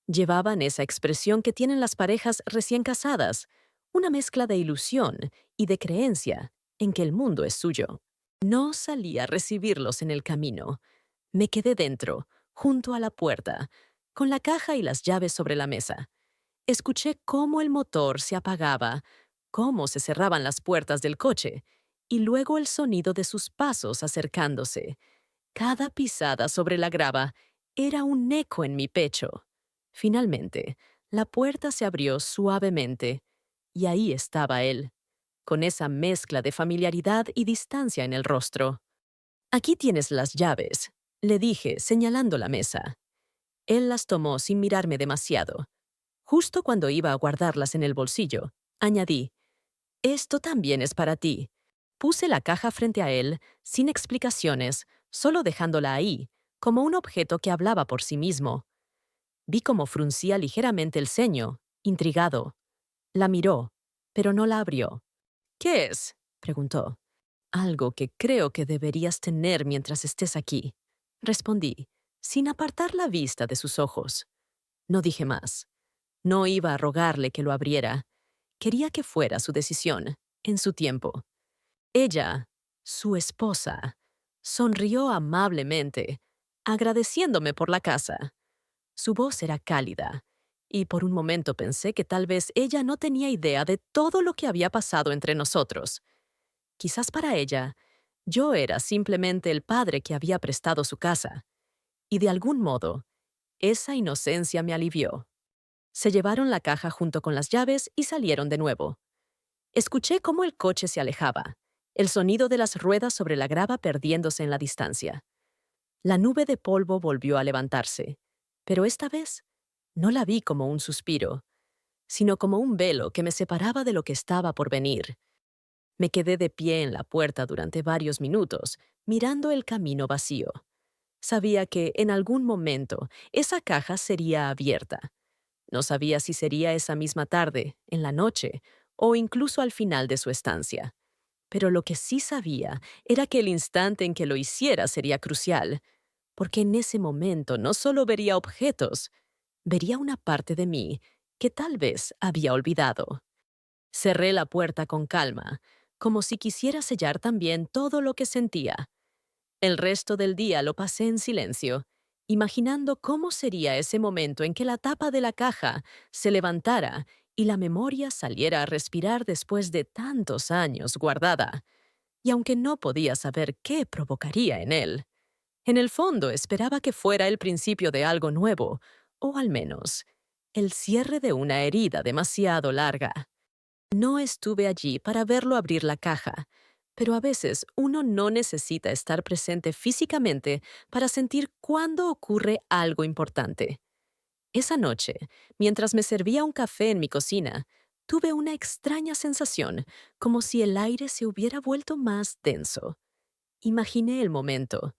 Llevaban esa expresión que tienen las parejas recién casadas, una mezcla de ilusión y de creencia en que el mundo es suyo. No salí a recibirlos en el camino. Me quedé dentro, junto a la puerta, con la caja y las llaves sobre la mesa. Escuché cómo el motor se apagaba, cómo se cerraban las puertas del coche, y luego el sonido de sus pasos acercándose. Cada pisada sobre la grava era un eco en mi pecho. Finalmente, la puerta se abrió suavemente, y ahí estaba él, con esa mezcla de familiaridad y distancia en el rostro. «Aquí tienes las llaves», le dije, señalando la mesa. Él las tomó sin mirarme demasiado. Justo cuando iba a guardarlas en el bolsillo, añadí, «Esto también es para ti». Puse la caja frente a él, sin explicaciones, solo dejándola ahí, como un objeto que hablaba por sí mismo. Vi cómo fruncía ligeramente el ceño, intrigado. La miró, pero no la abrió. «¿Qué es?», preguntó. «Algo que creo que deberías tener mientras estés aquí», respondí, sin apartar la vista de sus ojos. No dije más. No iba a rogarle que lo abriera. Quería que fuera su decisión, en su tiempo. Ella, su esposa, sonrió amablemente, agradeciéndome por la casa. Su voz era cálida, y por un momento pensé que tal vez ella no tenía idea de todo lo que había pasado entre nosotros. Quizás para ella, yo era simplemente el padre que había prestado su casa, y de algún modo, esa inocencia me alivió. Se llevaron la caja junto con las llaves y salieron de nuevo. Escuché cómo el coche se alejaba, el sonido de las ruedas sobre la grava perdiéndose en la distancia. La nube de polvo volvió a levantarse, pero esta vez no la vi como un suspiro, sino como un velo que me separaba de lo que estaba por venir. Me quedé de pie en la puerta durante varios minutos, mirando el camino vacío. Sabía que en algún momento esa caja sería abierta. No sabía si sería esa misma tarde, en la noche, o incluso al final de su estancia. Pero lo que sí sabía era que el instante en que lo hiciera sería crucial, porque en ese momento no solo vería objetos, vería una parte de mí que tal vez había olvidado. Cerré la puerta con calma, como si quisiera sellar también todo lo que sentía. El resto del día lo pasé en silencio, imaginando cómo sería ese momento en que la tapa de la caja se levantara y la memoria saliera a respirar después de tantos años guardada, y aunque no podía saber qué provocaría en él, en el fondo esperaba que fuera el principio de algo nuevo, o al menos el cierre de una herida demasiado larga. No estuve allí para verlo abrir la caja, pero a veces uno no necesita estar presente físicamente para sentir cuándo ocurre algo importante. Esa noche, mientras me servía un café en mi cocina, tuve una extraña sensación, como si el aire se hubiera vuelto más denso. Imaginé el momento,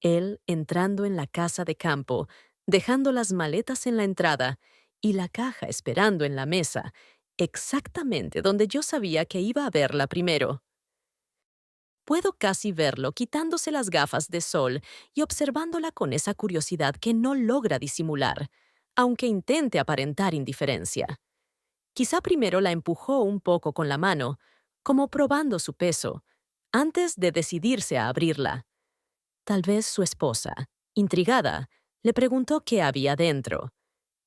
él entrando en la casa de campo, dejando las maletas en la entrada y la caja esperando en la mesa, exactamente donde yo sabía que iba a verla primero. Puedo casi verlo quitándose las gafas de sol y observándola con esa curiosidad que no logra disimular, aunque intente aparentar indiferencia. Quizá primero la empujó un poco con la mano, como probando su peso, antes de decidirse a abrirla. Tal vez su esposa, intrigada, le preguntó qué había dentro,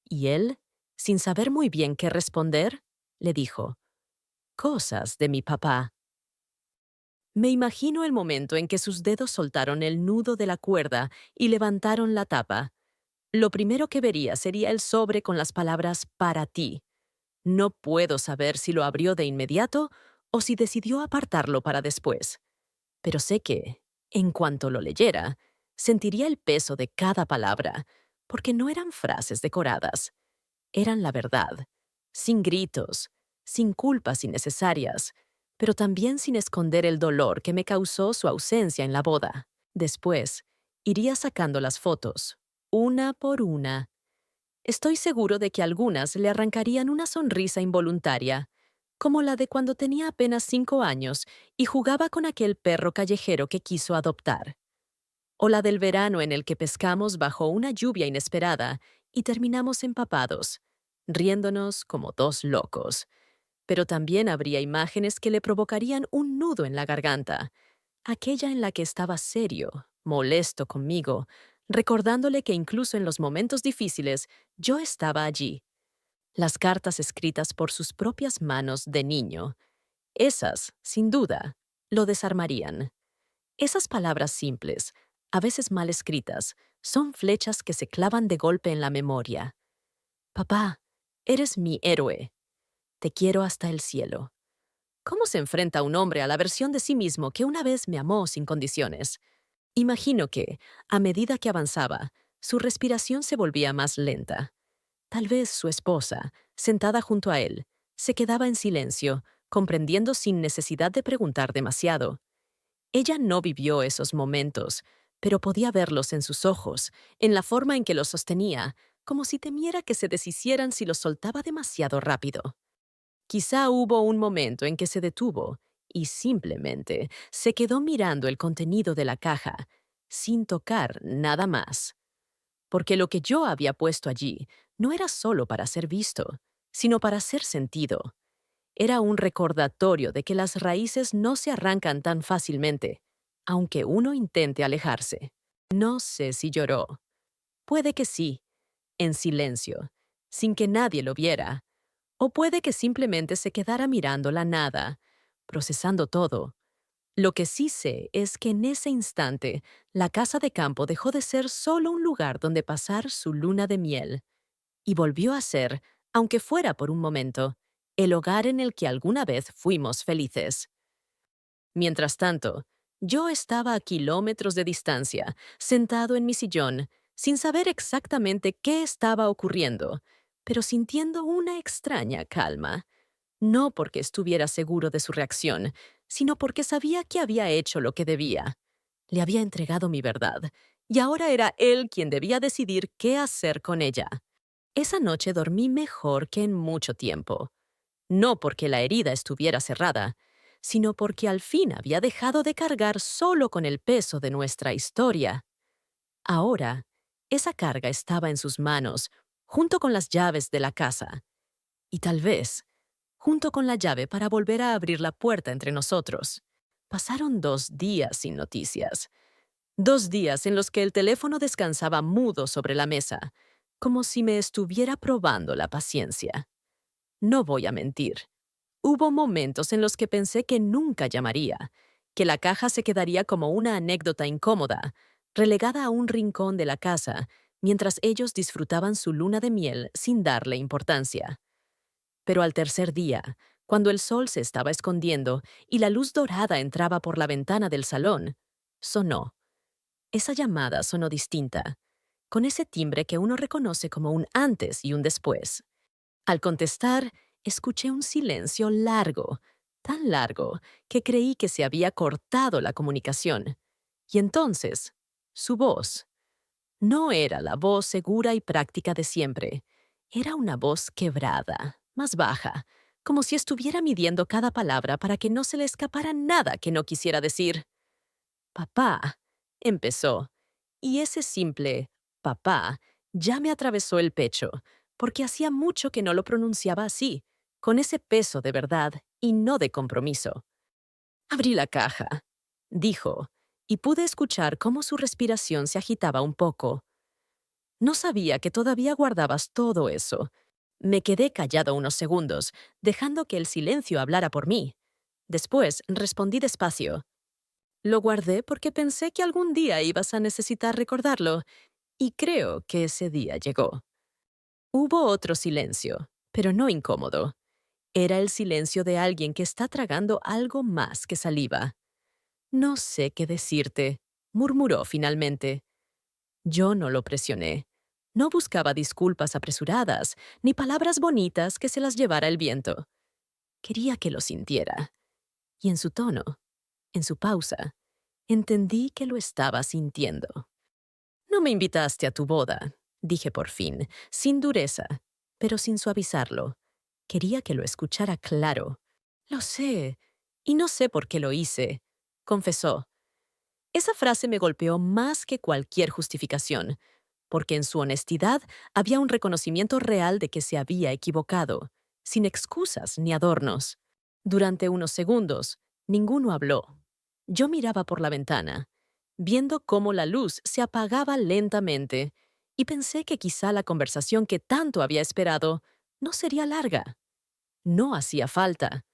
y él, sin saber muy bien qué responder, le dijo, «Cosas de mi papá». Me imagino el momento en que sus dedos soltaron el nudo de la cuerda y levantaron la tapa. Lo primero que vería sería el sobre con las palabras «para ti». No puedo saber si lo abrió de inmediato o si decidió apartarlo para después. Pero sé que, en cuanto lo leyera, sentiría el peso de cada palabra, porque no eran frases decoradas. Eran la verdad, sin gritos, sin culpas innecesarias, pero también sin esconder el dolor que me causó su ausencia en la boda. Después, iría sacando las fotos, una por una. Estoy seguro de que algunas le arrancarían una sonrisa involuntaria, como la de cuando tenía apenas 5 años y jugaba con aquel perro callejero que quiso adoptar, o la del verano en el que pescamos bajo una lluvia inesperada y terminamos empapados, riéndonos como dos locos. Pero también habría imágenes que le provocarían un nudo en la garganta, aquella en la que estaba serio, molesto conmigo, recordándole que incluso en los momentos difíciles yo estaba allí. Las cartas escritas por sus propias manos de niño. Esas, sin duda, lo desarmarían. Esas palabras simples, a veces mal escritas, son flechas que se clavan de golpe en la memoria. Papá, eres mi héroe. Te quiero hasta el cielo. ¿Cómo se enfrenta un hombre a la versión de sí mismo que una vez me amó sin condiciones? Imagino que, a medida que avanzaba, su respiración se volvía más lenta. Tal vez su esposa, sentada junto a él, se quedaba en silencio, comprendiendo sin necesidad de preguntar demasiado. Ella no vivió esos momentos, pero podía verlos en sus ojos, en la forma en que los sostenía, como si temiera que se deshicieran si los soltaba demasiado rápido. Quizá hubo un momento en que se detuvo y simplemente se quedó mirando el contenido de la caja, sin tocar nada más. Porque lo que yo había puesto allí no era solo para ser visto, sino para ser sentido. Era un recordatorio de que las raíces no se arrancan tan fácilmente, aunque uno intente alejarse. No sé si lloró. Puede que sí, en silencio, sin que nadie lo viera. O puede que simplemente se quedara mirando la nada, procesando todo. Lo que sí sé es que en ese instante, la casa de campo dejó de ser solo un lugar donde pasar su luna de miel, y volvió a ser, aunque fuera por un momento, el hogar en el que alguna vez fuimos felices. Mientras tanto, yo estaba a kilómetros de distancia, sentado en mi sillón, sin saber exactamente qué estaba ocurriendo, pero sintiendo una extraña calma. No porque estuviera seguro de su reacción, sino porque sabía que había hecho lo que debía. Le había entregado mi verdad, y ahora era él quien debía decidir qué hacer con ella. Esa noche dormí mejor que en mucho tiempo. No porque la herida estuviera cerrada, sino porque al fin había dejado de cargar solo con el peso de nuestra historia. Ahora, esa carga estaba en sus manos, junto con las llaves de la casa. Y tal vez, junto con la llave para volver a abrir la puerta entre nosotros. Pasaron 2 días sin noticias. 2 días en los que el teléfono descansaba mudo sobre la mesa, como si me estuviera probando la paciencia. No voy a mentir. Hubo momentos en los que pensé que nunca llamaría, que la caja se quedaría como una anécdota incómoda, relegada a un rincón de la casa, mientras ellos disfrutaban su luna de miel sin darle importancia. Pero al tercer día, cuando el sol se estaba escondiendo y la luz dorada entraba por la ventana del salón, sonó. Esa llamada sonó distinta, con ese timbre que uno reconoce como un antes y un después. Al contestar, escuché un silencio largo, tan largo que creí que se había cortado la comunicación. Y entonces, su voz. No era la voz segura y práctica de siempre. Era una voz quebrada, más baja, como si estuviera midiendo cada palabra para que no se le escapara nada que no quisiera decir. Papá, empezó, y ese simple papá ya me atravesó el pecho, porque hacía mucho que no lo pronunciaba así, con ese peso de verdad y no de compromiso. Abrí la caja, dijo, y pude escuchar cómo su respiración se agitaba un poco. No sabía que todavía guardabas todo eso. Me quedé callado unos segundos, dejando que el silencio hablara por mí. Después respondí despacio. Lo guardé porque pensé que algún día ibas a necesitar recordarlo, y creo que ese día llegó. Hubo otro silencio, pero no incómodo. Era el silencio de alguien que está tragando algo más que saliva. No sé qué decirte, murmuró finalmente. Yo no lo presioné. No buscaba disculpas apresuradas, ni palabras bonitas que se las llevara el viento. Quería que lo sintiera. Y en su tono, en su pausa, entendí que lo estaba sintiendo. No me invitaste a tu boda, dije por fin, sin dureza, pero sin suavizarlo. Quería que lo escuchara claro. Lo sé, y no sé por qué lo hice, confesó. Esa frase me golpeó más que cualquier justificación, porque en su honestidad había un reconocimiento real de que se había equivocado, sin excusas ni adornos. Durante unos segundos, ninguno habló. Yo miraba por la ventana, viendo cómo la luz se apagaba lentamente, y pensé que quizá la conversación que tanto había esperado no sería larga. No hacía falta.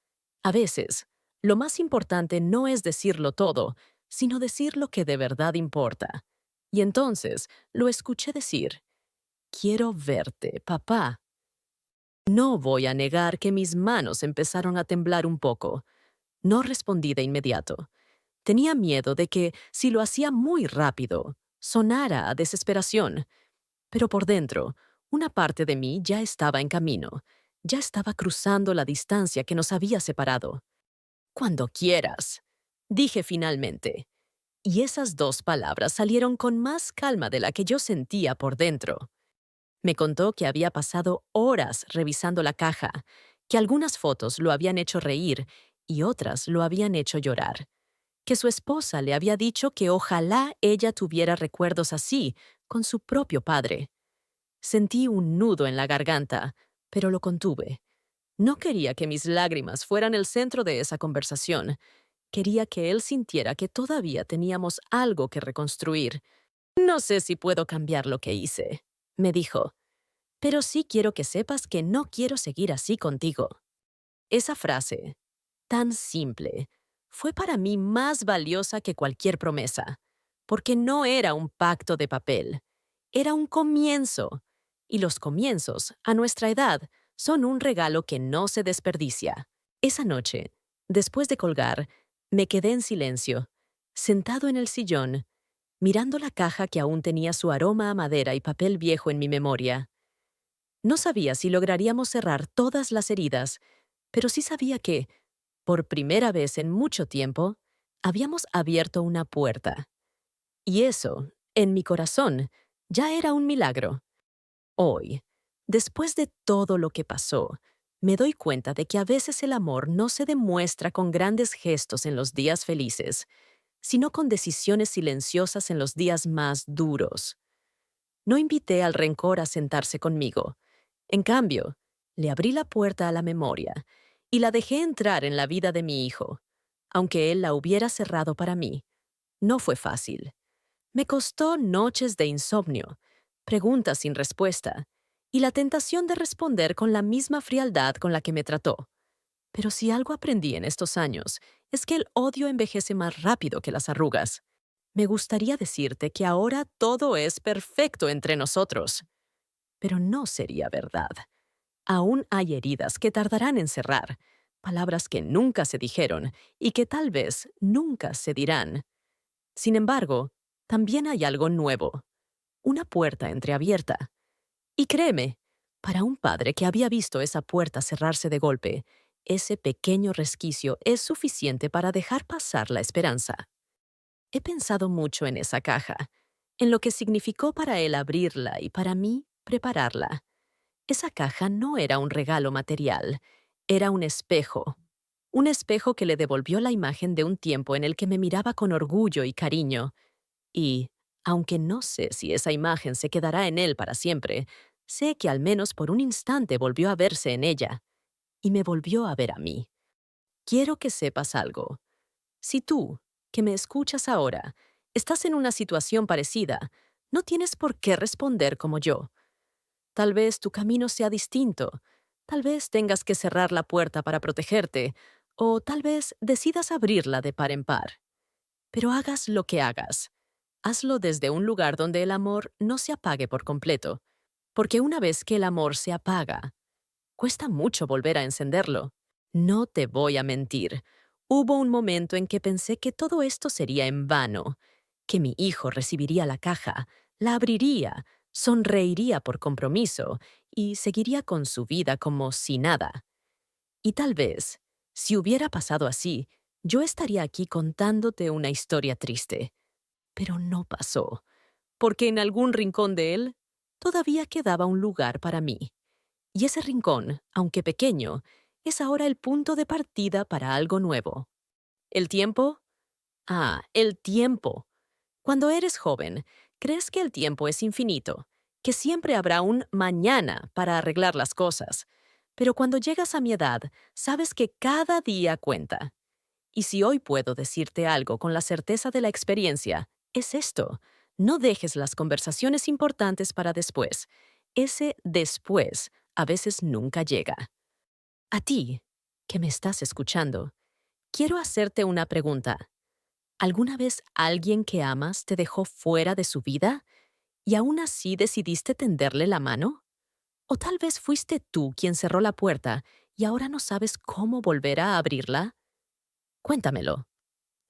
A veces, lo más importante no es decirlo todo, sino decir lo que de verdad importa. Y entonces lo escuché decir, quiero verte, papá. No voy a negar que mis manos empezaron a temblar un poco. No respondí de inmediato. Tenía miedo de que, si lo hacía muy rápido, sonara a desesperación. Pero por dentro, una parte de mí ya estaba en camino. Ya estaba cruzando la distancia que nos había separado. Cuando quieras, dije finalmente. Y esas dos palabras salieron con más calma de la que yo sentía por dentro. Me contó que había pasado horas revisando la caja, que algunas fotos lo habían hecho reír y otras lo habían hecho llorar, que su esposa le había dicho que ojalá ella tuviera recuerdos así con su propio padre. Sentí un nudo en la garganta, pero lo contuve. No quería que mis lágrimas fueran el centro de esa conversación. Quería que él sintiera que todavía teníamos algo que reconstruir. No sé si puedo cambiar lo que hice, me dijo, pero sí quiero que sepas que no quiero seguir así contigo. Esa frase, tan simple, fue para mí más valiosa que cualquier promesa, porque no era un pacto de papel, era un comienzo, y los comienzos, a nuestra edad, son un regalo que no se desperdicia. Esa noche, después de colgar, me quedé en silencio, sentado en el sillón, mirando la caja que aún tenía su aroma a madera y papel viejo en mi memoria. No sabía si lograríamos cerrar todas las heridas, pero sí sabía que, por primera vez en mucho tiempo, habíamos abierto una puerta. Y eso, en mi corazón, ya era un milagro. Hoy, después de todo lo que pasó, me doy cuenta de que a veces el amor no se demuestra con grandes gestos en los días felices, sino con decisiones silenciosas en los días más duros. No invité al rencor a sentarse conmigo. En cambio, le abrí la puerta a la memoria y la dejé entrar en la vida de mi hijo, aunque él la hubiera cerrado para mí. No fue fácil. Me costó noches de insomnio, preguntas sin respuesta, y la tentación de responder con la misma frialdad con la que me trató. Pero si algo aprendí en estos años, es que el odio envejece más rápido que las arrugas. Me gustaría decirte que ahora todo es perfecto entre nosotros, pero no sería verdad. Aún hay heridas que tardarán en cerrar, palabras que nunca se dijeron y que tal vez nunca se dirán. Sin embargo, también hay algo nuevo, una puerta entreabierta. Y créeme, para un padre que había visto esa puerta cerrarse de golpe, ese pequeño resquicio es suficiente para dejar pasar la esperanza. He pensado mucho en esa caja, en lo que significó para él abrirla y para mí prepararla. Esa caja no era un regalo material, era un espejo que le devolvió la imagen de un tiempo en el que me miraba con orgullo y cariño. Y, aunque no sé si esa imagen se quedará en él para siempre, sé que al menos por un instante volvió a verse en ella, y me volvió a ver a mí. Quiero que sepas algo. Si tú, que me escuchas ahora, estás en una situación parecida, no tienes por qué responder como yo. Tal vez tu camino sea distinto, tal vez tengas que cerrar la puerta para protegerte, o tal vez decidas abrirla de par en par. Pero hagas lo que hagas, hazlo desde un lugar donde el amor no se apague por completo, porque una vez que el amor se apaga, cuesta mucho volver a encenderlo. No te voy a mentir. Hubo un momento en que pensé que todo esto sería en vano, que mi hijo recibiría la caja, la abriría, sonreiría por compromiso y seguiría con su vida como si nada. Y tal vez, si hubiera pasado así, yo estaría aquí contándote una historia triste. Pero no pasó, porque en algún rincón de él todavía quedaba un lugar para mí. Y ese rincón, aunque pequeño, es ahora el punto de partida para algo nuevo. ¿El tiempo? Ah, el tiempo. Cuando eres joven, crees que el tiempo es infinito, que siempre habrá un mañana para arreglar las cosas. Pero cuando llegas a mi edad, sabes que cada día cuenta. Y si hoy puedo decirte algo con la certeza de la experiencia, es esto. No dejes las conversaciones importantes para después. Ese después a veces nunca llega. A ti, que me estás escuchando, quiero hacerte una pregunta. ¿Alguna vez alguien que amas te dejó fuera de su vida y aún así decidiste tenderle la mano? ¿O tal vez fuiste tú quien cerró la puerta y ahora no sabes cómo volver a abrirla? Cuéntamelo.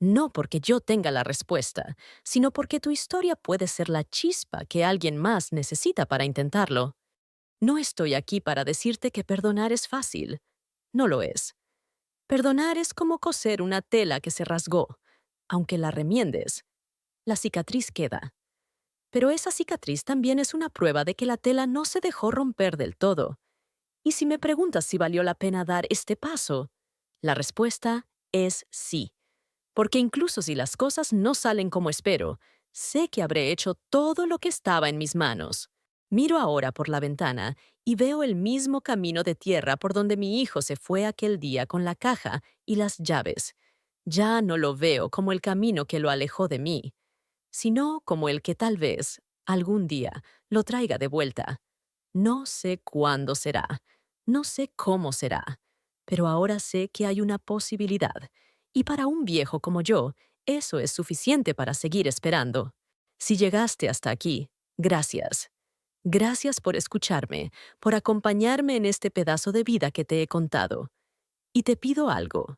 No porque yo tenga la respuesta, sino porque tu historia puede ser la chispa que alguien más necesita para intentarlo. No estoy aquí para decirte que perdonar es fácil. No lo es. Perdonar es como coser una tela que se rasgó. Aunque la remiendes, la cicatriz queda. Pero esa cicatriz también es una prueba de que la tela no se dejó romper del todo. Y si me preguntas si valió la pena dar este paso, la respuesta es sí. Porque incluso si las cosas no salen como espero, sé que habré hecho todo lo que estaba en mis manos. Miro ahora por la ventana y veo el mismo camino de tierra por donde mi hijo se fue aquel día con la caja y las llaves. Ya no lo veo como el camino que lo alejó de mí, sino como el que tal vez, algún día, lo traiga de vuelta. No sé cuándo será, no sé cómo será, pero ahora sé que hay una posibilidad, y para un viejo como yo, eso es suficiente para seguir esperando. Si llegaste hasta aquí, gracias. Gracias por escucharme, por acompañarme en este pedazo de vida que te he contado. Y te pido algo.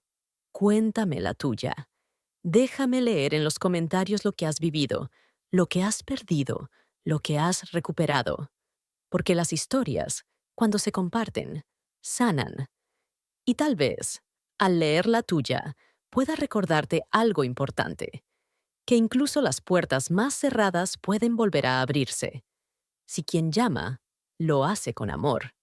Cuéntame la tuya. Déjame leer en los comentarios lo que has vivido, lo que has perdido, lo que has recuperado. Porque las historias, cuando se comparten, sanan. Y tal vez, al leer la tuya, pueda recordarte algo importante, que incluso las puertas más cerradas pueden volver a abrirse, si quien llama lo hace con amor.